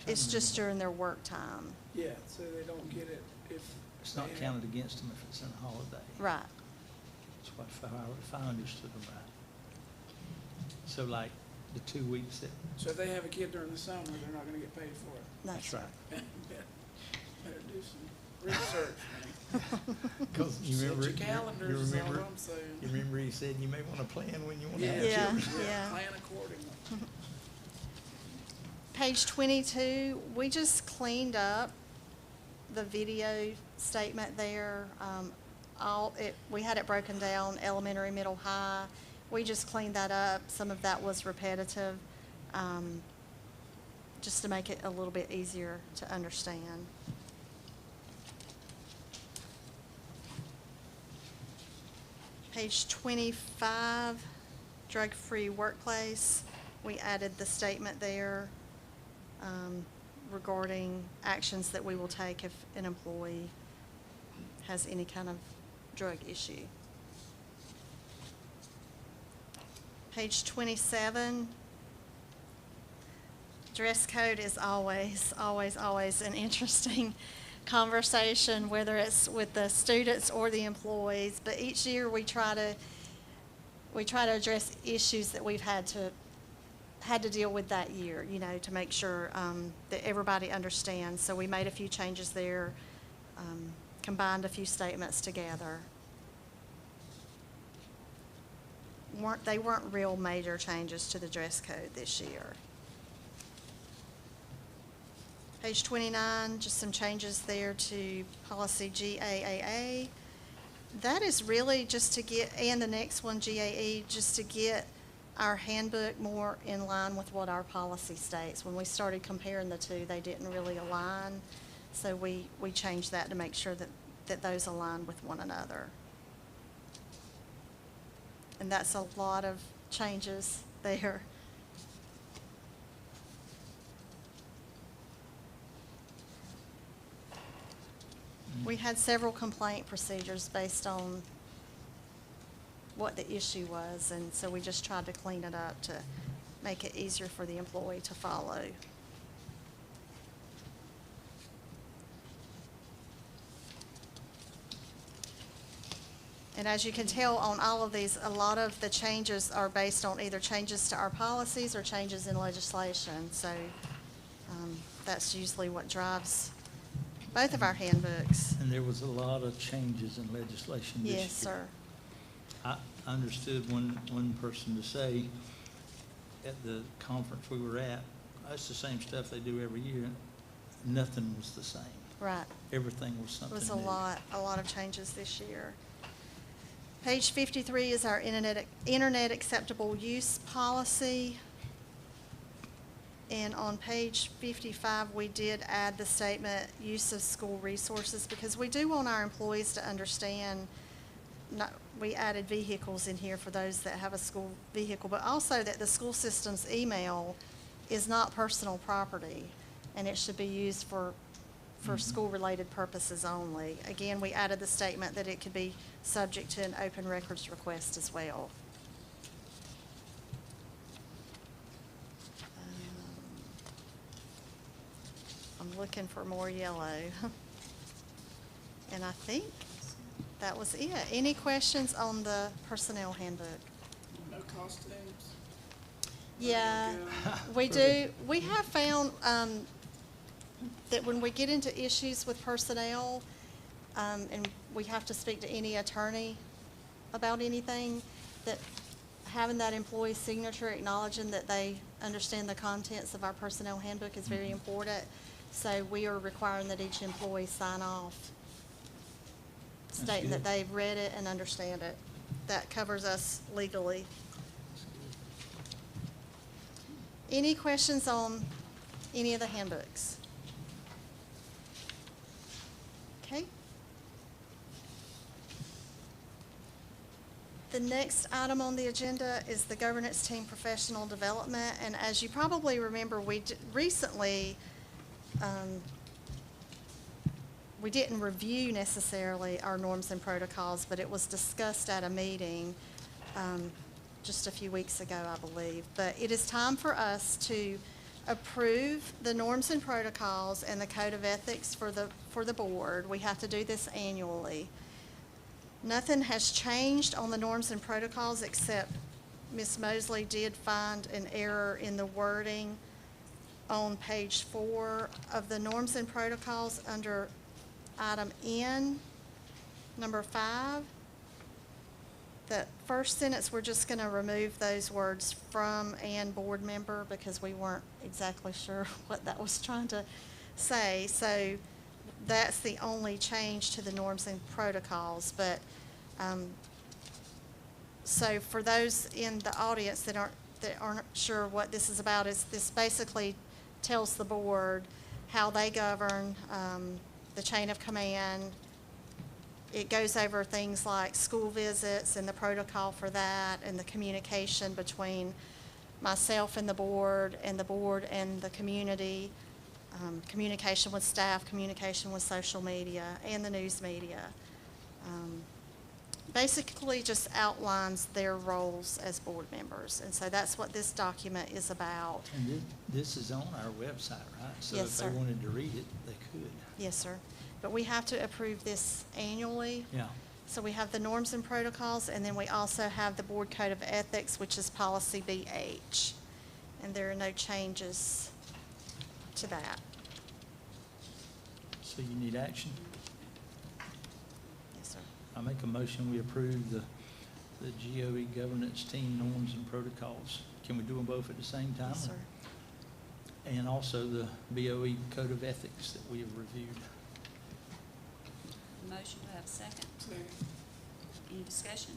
it's just during their work time. Yeah, so they don't get it if. It's not they counted against them if it's in a holiday. Right. That's what, if I understood them right. So like the 2 weeks that, So if they have a kid during the summer, they're not gonna get paid for it. that's right. Better do some research, man. Because you remember, Set your calendars is all I'm saying. you remember he said you may want to plan when you want to Yeah, have Yeah, children. yeah. Plan accordingly. Page 22, we just cleaned up the video statement there. We had it broken down, elementary, middle, high. We just cleaned that up. Some of that was repetitive, just to make it a little bit easier to understand. Page 25, drug-free workplace. We added the statement there regarding actions that we will take if an employee has any kind of drug issue. Page 27, dress code is always an interesting conversation, whether it's with the students or the employees. But each year we try to address issues that we've had to deal with that year, to make sure that everybody understands. So we made a few changes there, combined a few statements together. They weren't real major changes to the dress code this year. Page 29, just some changes there to policy GAAA. That is really just to get, and the next one, GAE, just to get our handbook more in line with what our policy states. When we started comparing the two, they didn't really align. So we changed that to make sure that those align with one another. And that's a lot of changes there. We had several complaint procedures based on what the issue was, and so we just tried to clean it up to make it easier for the employee to follow. And as you can tell on all of these, a lot of the changes are based on either changes to our policies or changes in legislation. So that's usually what drives both of our handbooks. And there was a lot of changes in legislation this year. Yes, sir. I understood one person to say at the conference we were at, that's the same stuff they do every year. Nothing was the same. Right. Everything was It something was new. a lot of changes this year. Page 53 is our internet acceptable use policy. And on page 55, we did add the statement, use of school resources, because we do want our employees to understand, we added vehicles in here for those that have a school vehicle, but also that the school system's email is not personal property, and it should be used for school-related purposes only. Again, we added the statement that it could be subject to an open records request as well. I'm looking for more yellow. And I think that was it. Any questions on the personnel handbook? No costumes. Yeah, Good. we do. We have found that when we get into issues with personnel, and we have to speak to any attorney about anything, that having that employee signature acknowledging that they understand the contents of our personnel handbook is very important. So we are requiring that each employee sign off, That's stating that good. they've read it and understand it. That covers us legally. Any questions on any of the handbooks? Okay. The next item on the agenda is the governance team professional development. And as you probably remember, we recently, we didn't review necessarily our norms and protocols, but it was discussed at a meeting just a few weeks ago, I believe. But it is time for us to approve the norms and protocols and the code of ethics for the board. We have to do this annually. Nothing has changed on the norms and protocols except Ms. Mosley did find an error in the wording on page 4 of the norms and protocols under item N, number 5. The first sentence, we're just going to remove those words from and board member because we weren't exactly sure what that was trying to say. So that's the only change to the norms and protocols. But so for those in the audience that aren't sure what this is about, is this basically tells the board how they govern the chain of command. It goes over things like school visits and the protocol for that, and the communication between myself and the board and the community, communication with staff, communication with social media and the news media. Basically just outlines their roles as board members. And so that's what this document is about. And this is on our website, right? So Yes, if sir. they wanted to read it, they could. Yes, sir. But we have to approve this annually. Yeah. So we have the norms and protocols, and then we also have the board code of ethics, which is policy BH. And there are no changes to that. So you need action? Yes, sir. I make a motion, we approve the GOE governance team norms and protocols. Can we do them both at the same time? Yes, sir. And also the BOE code of ethics that we have reviewed. Motion, do I have a second? Second. Any discussion?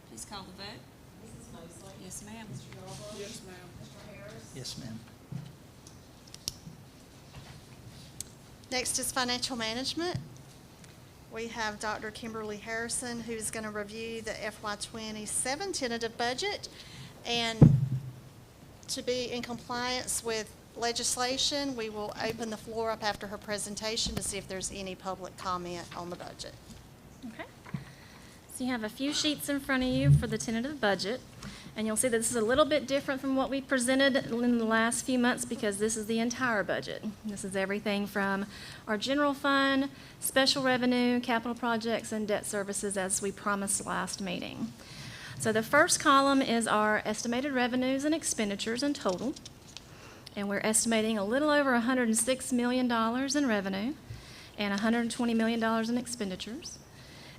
Please call the vote. Mrs. Mosley? Yes, ma'am. Mr. Yarborough? Yes, ma'am. Mr. Harris? Yes, ma'am. Next is financial management. We have Dr. Kimberly Harrison, who's going to review the FY27 tentative budget. And to be in compliance with legislation, we will open the floor up after her presentation to see if there's any public comment on the budget. Okay. So you have a few sheets in front of you for the tentative budget. And you'll see that this is a little bit different from what we presented in the last few months because this is the entire budget. This is everything from our general fund, special revenue, capital projects, and debt services as we promised last meeting. So the first column is our estimated revenues and expenditures in total. And we're estimating a little over $106 million in revenue and $120 million in expenditures.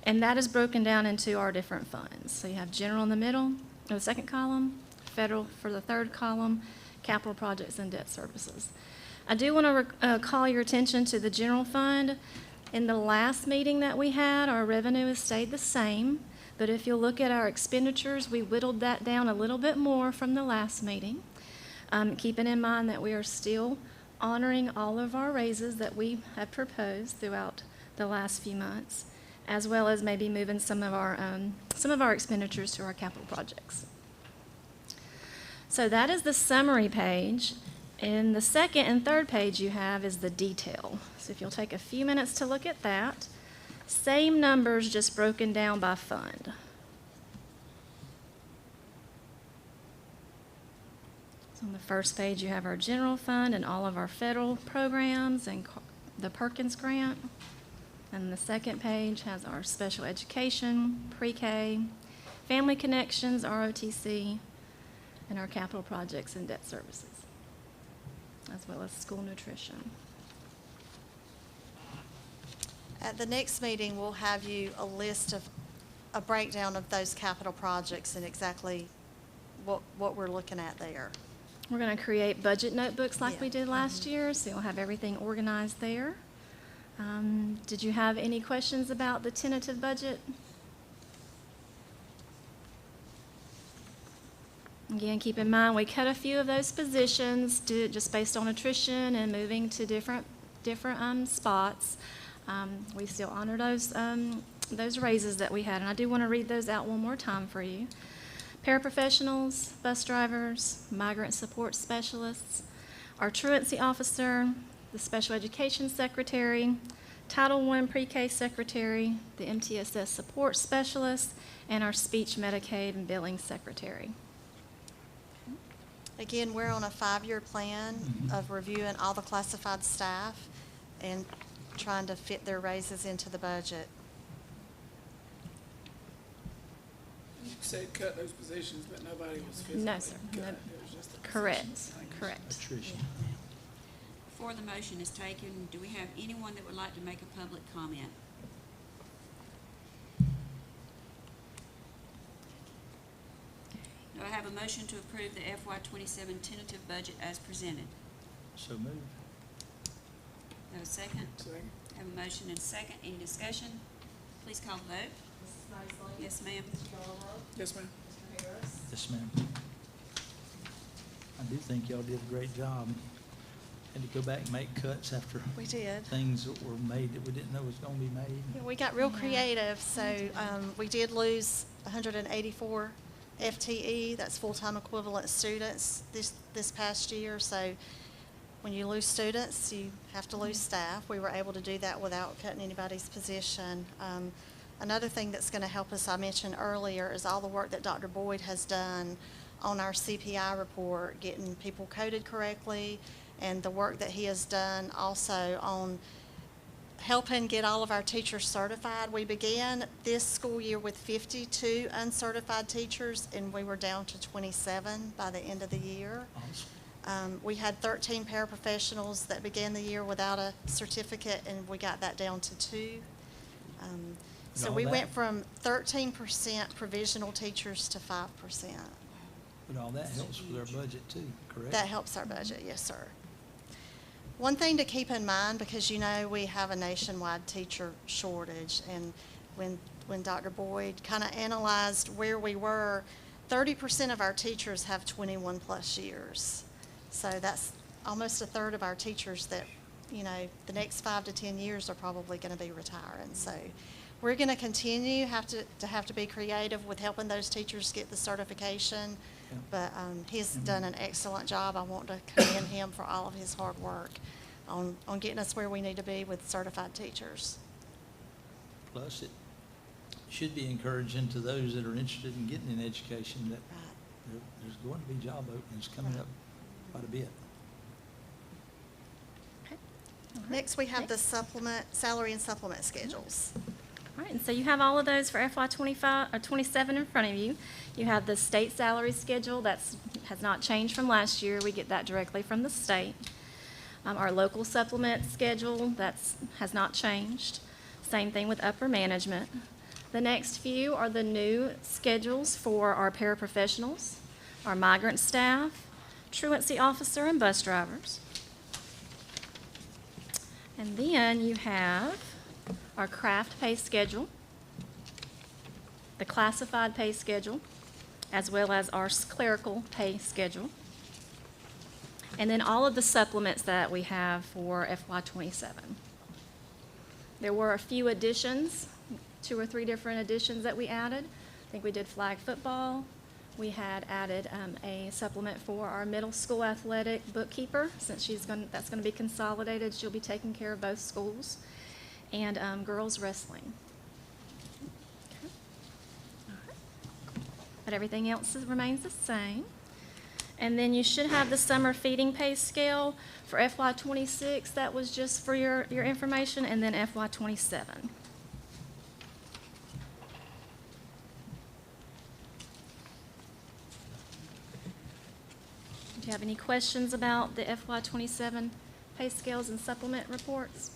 And that is broken down into our different funds. So you have general in the middle, the second column, federal for the third column, capital projects and debt services. I do want to call your attention to the general fund. In the last meeting that we had, our revenue has stayed the same. But if you'll look at our expenditures, we whittled that down a little bit more from the last meeting. Keeping in mind that we are still honoring all of our raises that we have proposed throughout the last few months, as well as maybe moving some of our expenditures to our capital projects. So that is the summary page. In the second and third page you have is the detail. So if you'll take a few minutes to look at that, same numbers, just broken down by fund. So on the first page, you have our general fund and all of our federal programs and the Perkins grant. And the second page has our special education, pre-K, family connections, ROTC, and our capital projects and debt services, as well as school nutrition. At the next meeting, we'll have you a breakdown of those capital projects and exactly what we're looking at there. We're going to create budget notebooks like we Yeah. did last year, so you'll have everything organized there. Did you have any questions about the tentative budget? Again, keep in mind, we cut a few of those positions just based on attrition and moving to different spots. We still honor those raises that we had, and I do want to read those out one more time for you. Paraprofessionals, bus drivers, migrant support specialists, our truancy officer, the special education secretary, Title I pre-K secretary, the MTSS support specialist, and our speech, Medicaid, and billing secretary. Again, we're on a 5-year plan of reviewing all the classified staff and trying to fit their raises into the budget. You said cut those positions, but nobody was physically No, sir. cut. No. It was just the Correct, positions. Thank you. correct. Attrition. Before the motion is taken, do we have anyone that would like to make a public comment? Do I have a motion to approve the FY '27 tentative budget as presented? So moved. Do I have a second? Second. Have a motion and a second. Any discussion? Please call the vote. Mrs. Mosley? Yes, ma'am. Mr. Garlow? Yes, ma'am. Mr. Harris? Yes, ma'am. I do think y'all did a great job. Had to go back and make cuts after We did. things that were made that we didn't know was gonna be made. Yeah, we got real creative, so we did lose 184 FTE, that's full-time equivalent students this past year. So when you lose students, you have to lose staff. We were able to do that without cutting anybody's position. Another thing that's going to help us, I mentioned earlier, is all the work that Dr. Boyd has done on our CPI report, getting people coded correctly, and the work that he has done also on helping get all of our teachers certified. We began this school year with 52 uncertified teachers, and we were down to 27 by the end of the year. Awesome. We had 13 paraprofessionals that began the year without a certificate, and we got that down to 2. So all we that- went from 13% provisional teachers to 5%. But all that helps with our budget too, correct? That helps our budget, yes, sir. One thing to keep in mind, because you know we have a nationwide teacher shortage, and when Dr. Boyd kind of analyzed where we were, 30% of our teachers have 21-plus years. So that's almost a third of our teachers that, you know, the next 5 to 10 years are probably going to be retiring. So we're going to continue to have to be creative with helping those teachers get the certification. Yeah. But he's done an excellent job. I want to commend him for all of his hard work on getting us where we need to be with certified teachers. Plus, it should be encouraging to those that are interested in getting an education that Right. there's going to be job openings coming up quite a bit. Okay. All right. Next, we have the Next. salary and supplement schedules. All right, and so you have all of those for FY '25, or '27 in front of you. You have the state salary schedule, has not changed from last year. We get that directly from the state. Our local supplement schedule, has not changed. Same thing with upper management. The next few are the new schedules for our paraprofessionals, our migrant staff, truancy officer, and bus drivers. And then you have our craft pay schedule, the classified pay schedule, as well as our clerical pay schedule, and then all of the supplements that we have for FY '27. There were a few additions, 2 or 3 different additions that we added. I think we did flag football. We had added a supplement for our middle school athletic bookkeeper, since that's going to be consolidated. She'll be taking care of both schools. And girls wrestling. Okay. All right. But everything else remains the same. And then you should have the summer feeding pay scale for FY '26. That was just for your information, and then FY '27. Do you have any questions about the FY '27 pay scales and supplement reports?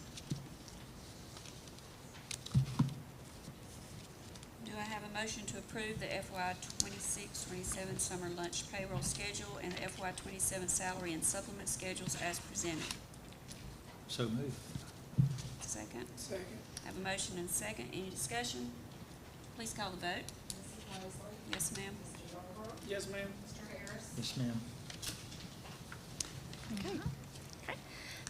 Do I have a motion to approve the FY '26-27 summer lunch payroll schedule and the FY '27 salary and supplement schedules as presented? So move. Second. Second. Have a motion and second. Any discussion? Please call the vote. Mrs. Mosley? Yes, ma'am. Mr. Yarborough? Yes, ma'am. Mr. Harris? Yes, ma'am. Okay.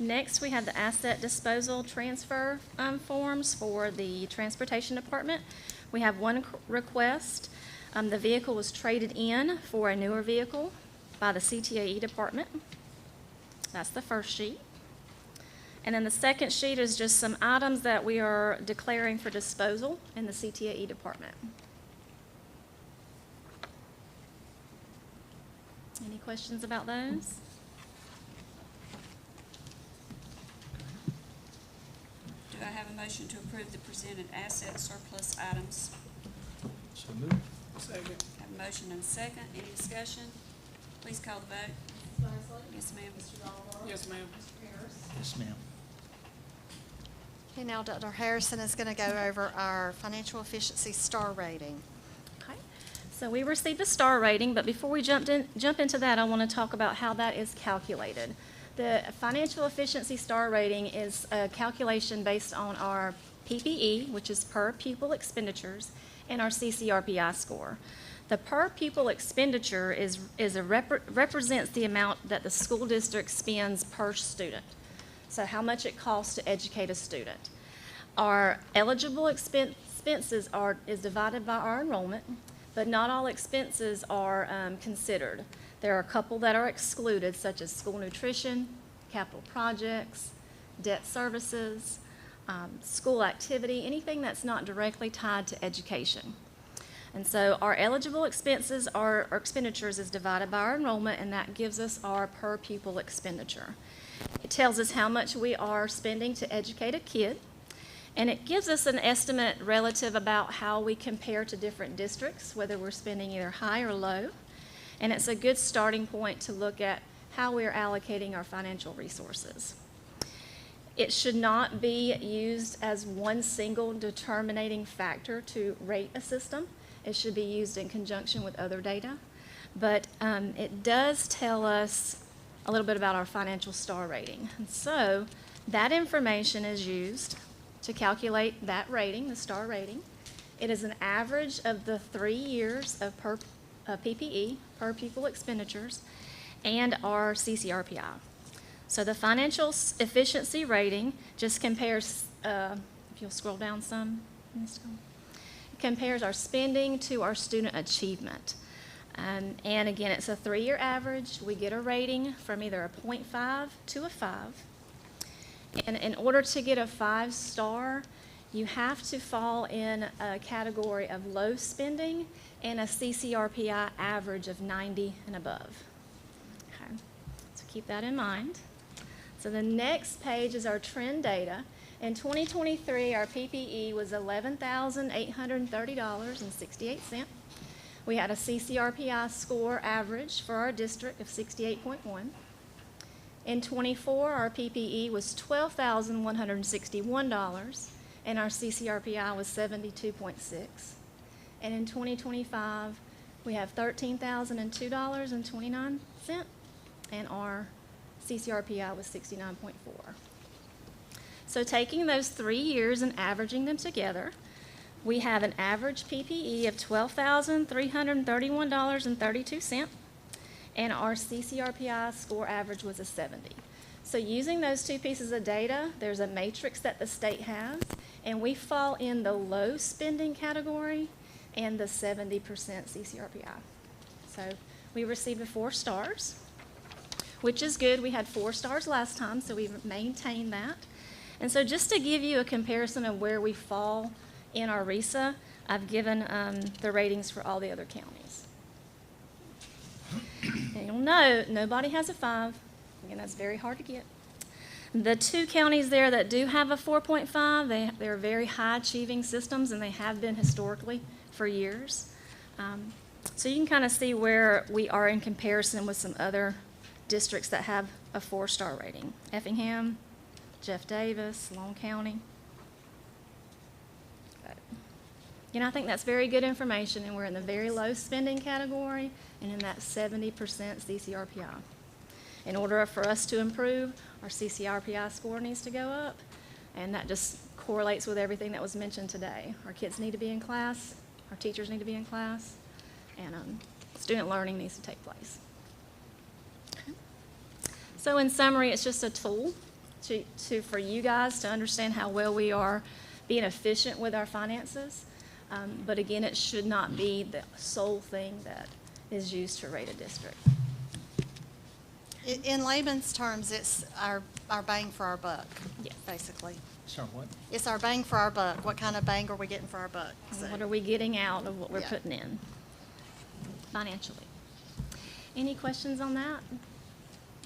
Next, we have the asset disposal transfer forms for the transportation department. We have one request. The vehicle was traded in for a newer vehicle by the CTAE department. That's the first sheet. And then the second sheet is just some items that we are declaring for disposal in the CTAE department. Any questions about those? Do I have a motion to approve the presented asset surplus items? So move. Second. Have a motion and second. Any discussion? Please call the vote. Mrs. Mosley? Yes, ma'am. Mr. Yarborough? Yes, ma'am. Mr. Harris? Yes, ma'am. Okay, now Dr. Harrison is going to go over our financial efficiency star rating. Okay, so we received a star rating, but before we jump into that, I want to talk about how that is calculated. The financial efficiency star rating is a calculation based on our PPE, which is per pupil expenditures, and our CCRPI score. The per pupil expenditure represents the amount that the school district spends per student. So how much it costs to educate a student. Our eligible expenses is divided by our enrollment, but not all expenses are considered. There are a couple that are excluded, such as school nutrition, capital projects, debt services, school activity, anything that's not directly tied to education. And so our eligible expenses, our expenditures is divided by our enrollment, and that gives us our per pupil expenditure. It tells us how much we are spending to educate a kid, and it gives us an estimate relative about how we compare to different districts, whether we're spending either high or low. And it's a good starting point to look at how we're allocating our financial resources. It should not be used as one single determining factor to rate a system. It should be used in conjunction with other data. But it does tell us a little bit about our financial star rating. And so that information is used to calculate that rating, the star rating. It is an average of the 3 years of PPE, per pupil expenditures, and our CCRPI. So the financial efficiency rating just compares, if you'll scroll down some, it compares our spending to our student achievement. And again, it's a 3-year average. We get a rating from either a 0.5 to a 5. And in order to get a 5-star, you have to fall in a category of low spending and a CCRPI average of 90 and above. Okay, so keep that in mind. So the next page is our trend data. In 2023, our PPE was $11,830.68. We had a CCRPI score average for our district of 68.1. In '24, our PPE was $12,161, and our CCRPI was 72.6. And in 2025, we have $13,002.29, and our CCRPI was 69.4. So taking those 3 years and averaging them together, we have an average PPE of $12,331.32, and our CCRPI score average was a 70. So using those two pieces of data, there's a matrix that the state has, and we fall in the low spending category and the 70% CCRPI. So we received 4 stars, which is good. We had 4 stars last time, so we've maintained that. And so just to give you a comparison of where we fall in our RESA, I've given the ratings for all the other counties. And you'll know, nobody has a 5. Again, that's very hard to get. The 2 counties there that do have a 4.5, they're very high-achieving systems, and they have been historically for years. So you can kind of see where we are in comparison with some other districts that have a 4-star rating. Effingham, Jeff Davis, Long County. And I think that's very good information, and we're in the very low spending category and in that 70% CCRPI. In order for us to improve, our CCRPI score needs to go up, and that just correlates with everything that was mentioned today. Our kids need to be in class, our teachers need to be in class, and student learning needs to take place. Okay. So in summary, it's just a tool for you guys to understand how well we are being efficient with our finances. But again, it should not be the sole thing that is used to rate a district. In layman's terms, it's our bang for our buck, Yeah. basically. Sorry, what? It's our bang for our buck. What kind of bang are we getting for our buck? So- What are we getting out of what we're Yeah. putting in financially? Any questions on that?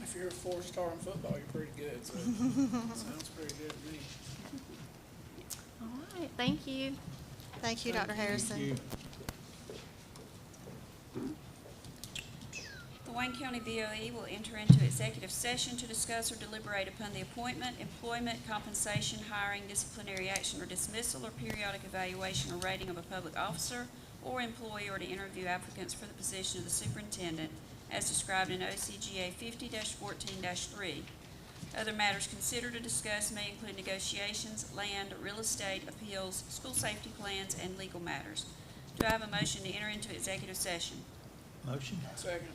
If you're a 4-star in football, you're pretty good, so sounds pretty good to me. All right, thank you. Thank you, Dr. Harrison. The Wayne County BOE will enter into executive session to discuss or deliberate upon the appointment, employment, compensation, hiring, disciplinary action or dismissal, or periodic evaluation or rating of a public officer or employee, or to interview applicants for the position of the superintendent as described in OCGA 50-14-3. Other matters considered or discussed may include negotiations, land, real estate, appeals, school safety plans, and legal matters. Do I have a motion to enter into executive session? Motion? Second.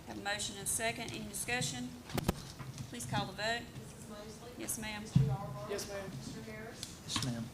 Have a motion and a second. Any discussion? Please call the vote. Mrs. Mosley? Yes, ma'am. Mr. Yarborough? Yes, ma'am. Mr. Harris? Yes, ma'am.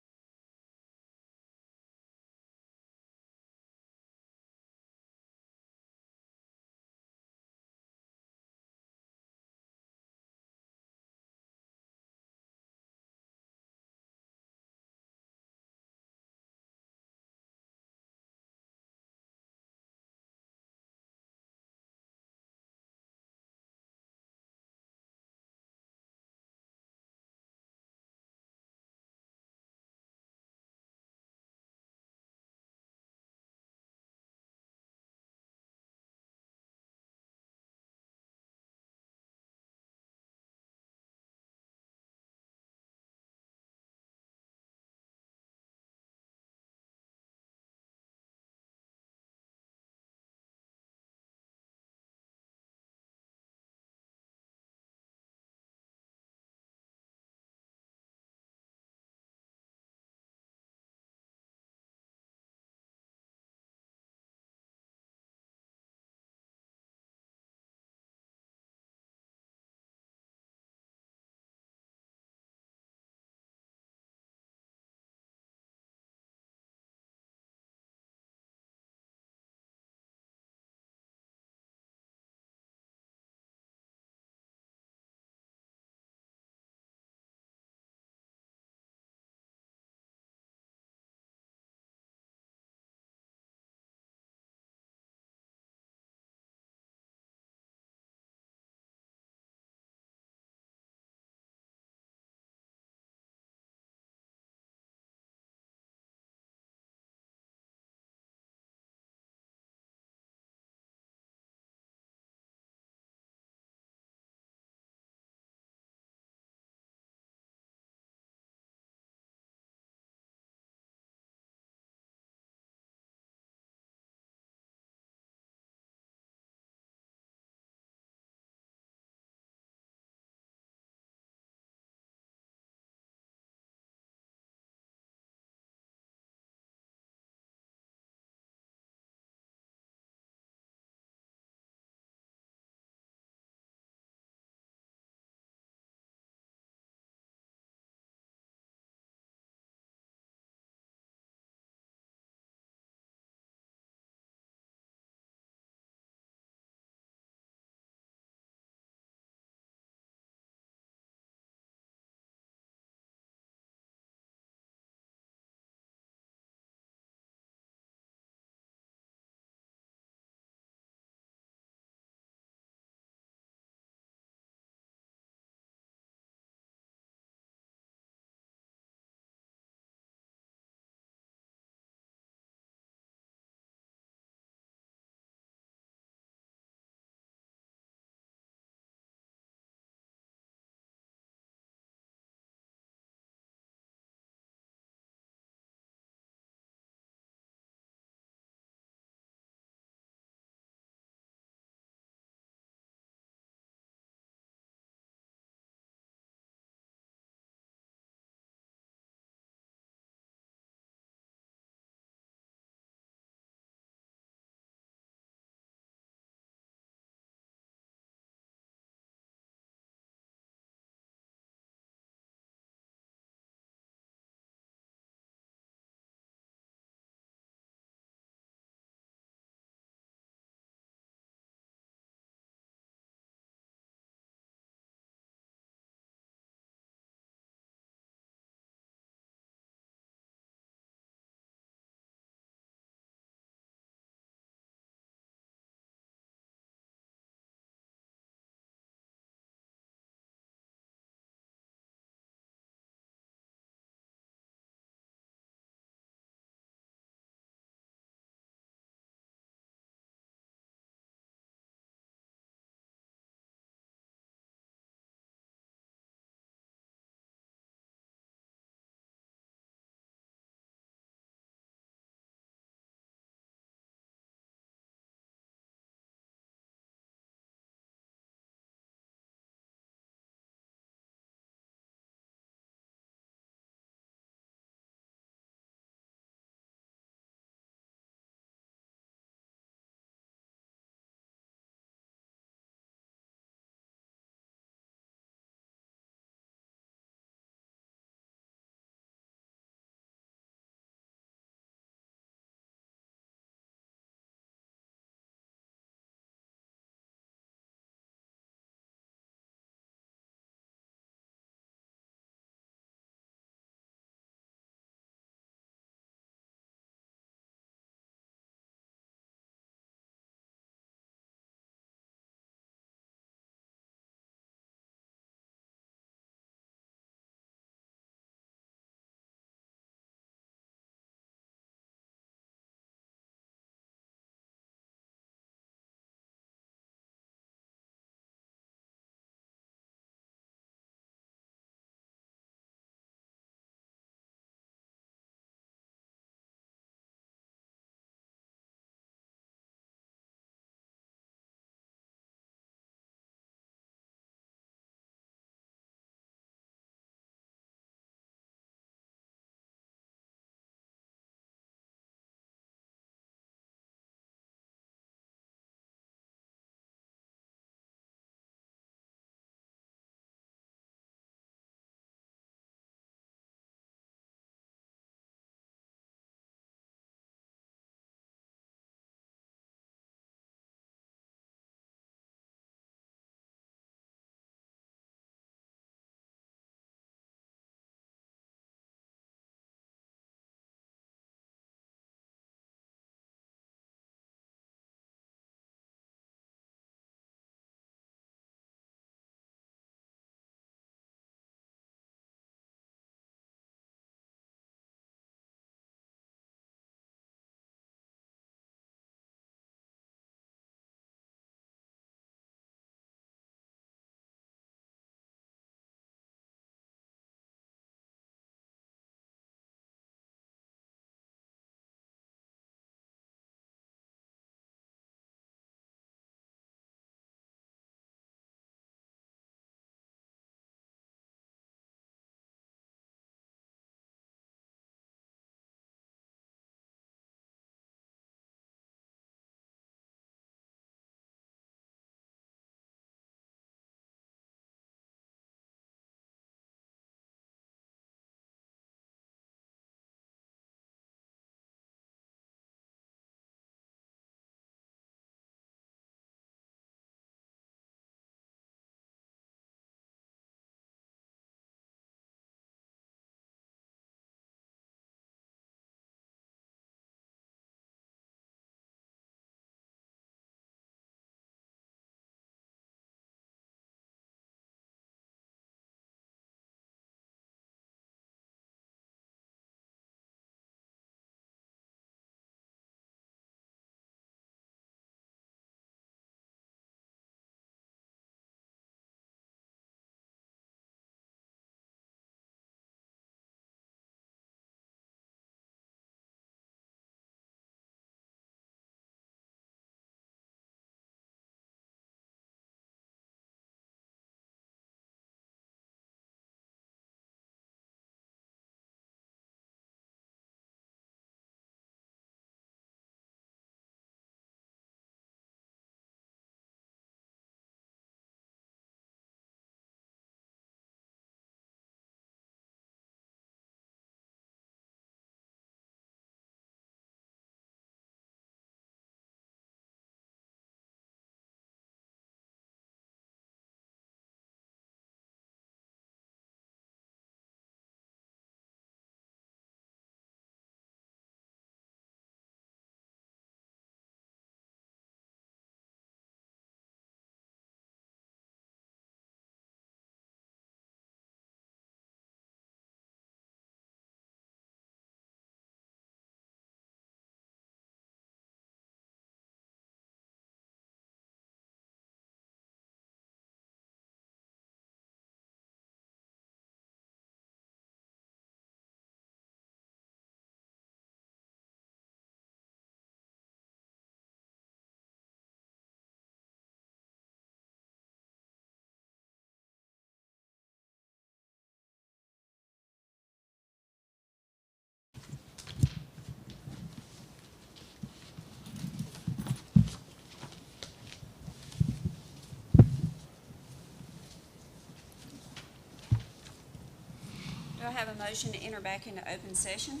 have a motion to enter back into open session?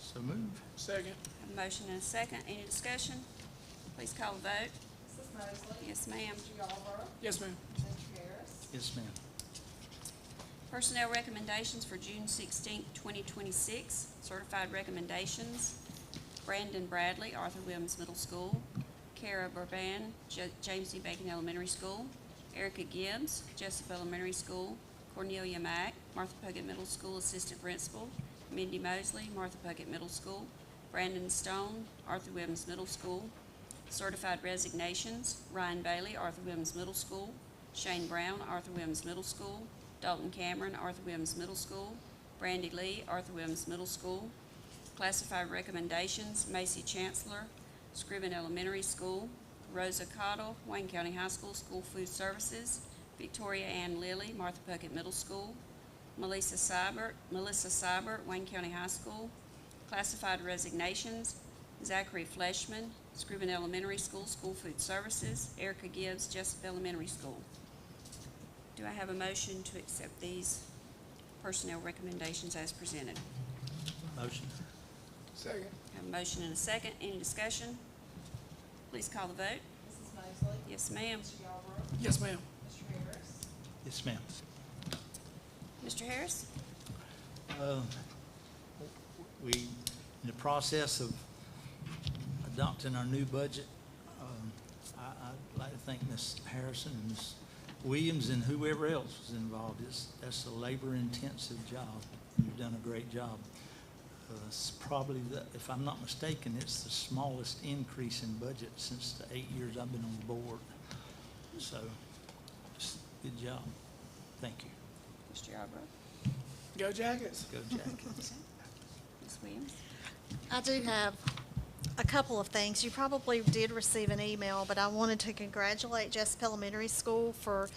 So move. Second. Have a motion and a second. Any discussion? Please call the vote. Mrs. Mosley? Yes, ma'am. Mr. Yarborough? Yes, ma'am. Mr. Harris? Yes, ma'am. Personnel recommendations for June 16th, 2026. Certified recommendations. Brandon Bradley, Arthur Williams Middle School. Kara Burban, James E. Bacon Elementary School. Erica Gibbs, Jessup Elementary School. Cornelia Mack, Martha Puckett Middle School Assistant Principal. Mindy Mosley, Martha Puckett Middle School. Brandon Stone, Arthur Williams Middle School. Certified resignations, Ryan Bailey, Arthur Williams Middle School. Shane Brown, Arthur Williams Middle School. Dalton Cameron, Arthur Williams Middle School. Brandy Lee, Arthur Williams Middle School. Classified recommendations, Macy Chancellor, Scriven Elementary School. Rosa Cottle, Wayne County High School School Food Services. Victoria Ann Lilly, Martha Puckett Middle School. Melissa Seibert, Wayne County High School. Classified resignations, Zachary Fleshman, Scriven Elementary School School Food Services. Erica Gibbs, Jessup Elementary School. Do I have a motion to accept these personnel recommendations as presented? Motion. Second. Have a motion and a second. Any discussion? Please call the vote. Mrs. Mosley? Yes, ma'am. Mr. Yarborough? Yes, ma'am. Mr. Harris? Yes, ma'am. Mr. Harris? We, in the process of adopting our new budget, I'd like to thank Ms. Harrison and Ms. Williams and whoever else was involved. That's a labor-intensive job. You've done a great job. It's probably, if I'm not mistaken, it's the smallest increase in budget since the 8 years I've been on the board. So, just good job. Thank you. Mr. Yarborough? Go Jackets. Go Jackets. Ms. Williams? I do have a couple of things. You probably did receive an email, but I wanted to congratulate Jessup Elementary School for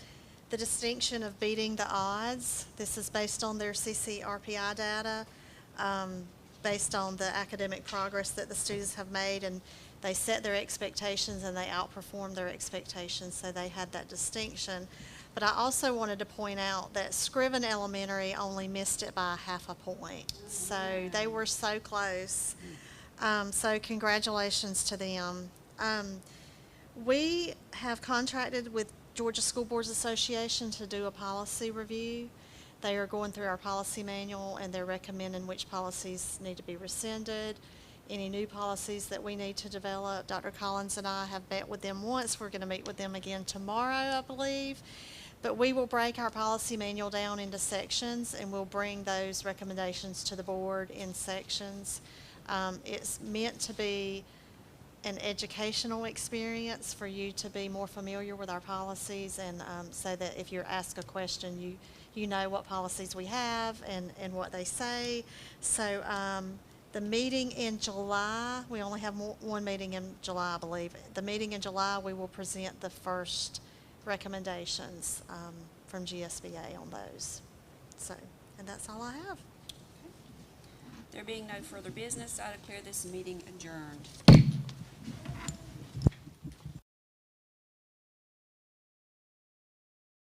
the distinction of beating the odds. This is based on their CCRPI data, based on the academic progress that the students have made, and they set their expectations and they outperformed their expectations, so they had that distinction. But I also wanted to point out that Scriven Elementary only missed it by half a point. So they were so close. So congratulations to them. We have contracted with Georgia School Boards Association to do a policy review. They are going through our policy manual and they're recommending which policies need to be rescinded, any new policies that we need to develop. Dr. Collins and I have met with them once. We're going to meet with them again tomorrow, I believe. But we will break our policy manual down into sections and we'll bring those recommendations to the board in sections. It's meant to be an educational experience for you to be more familiar with our policies, and so that if you're asked a question, you know what policies we have and what they say. So the meeting in July, we only have one meeting in July, I believe. The meeting in July, we will present the first recommendations from GSBA on those. So, and that's all I have. There being no further business, I declare this meeting adjourned.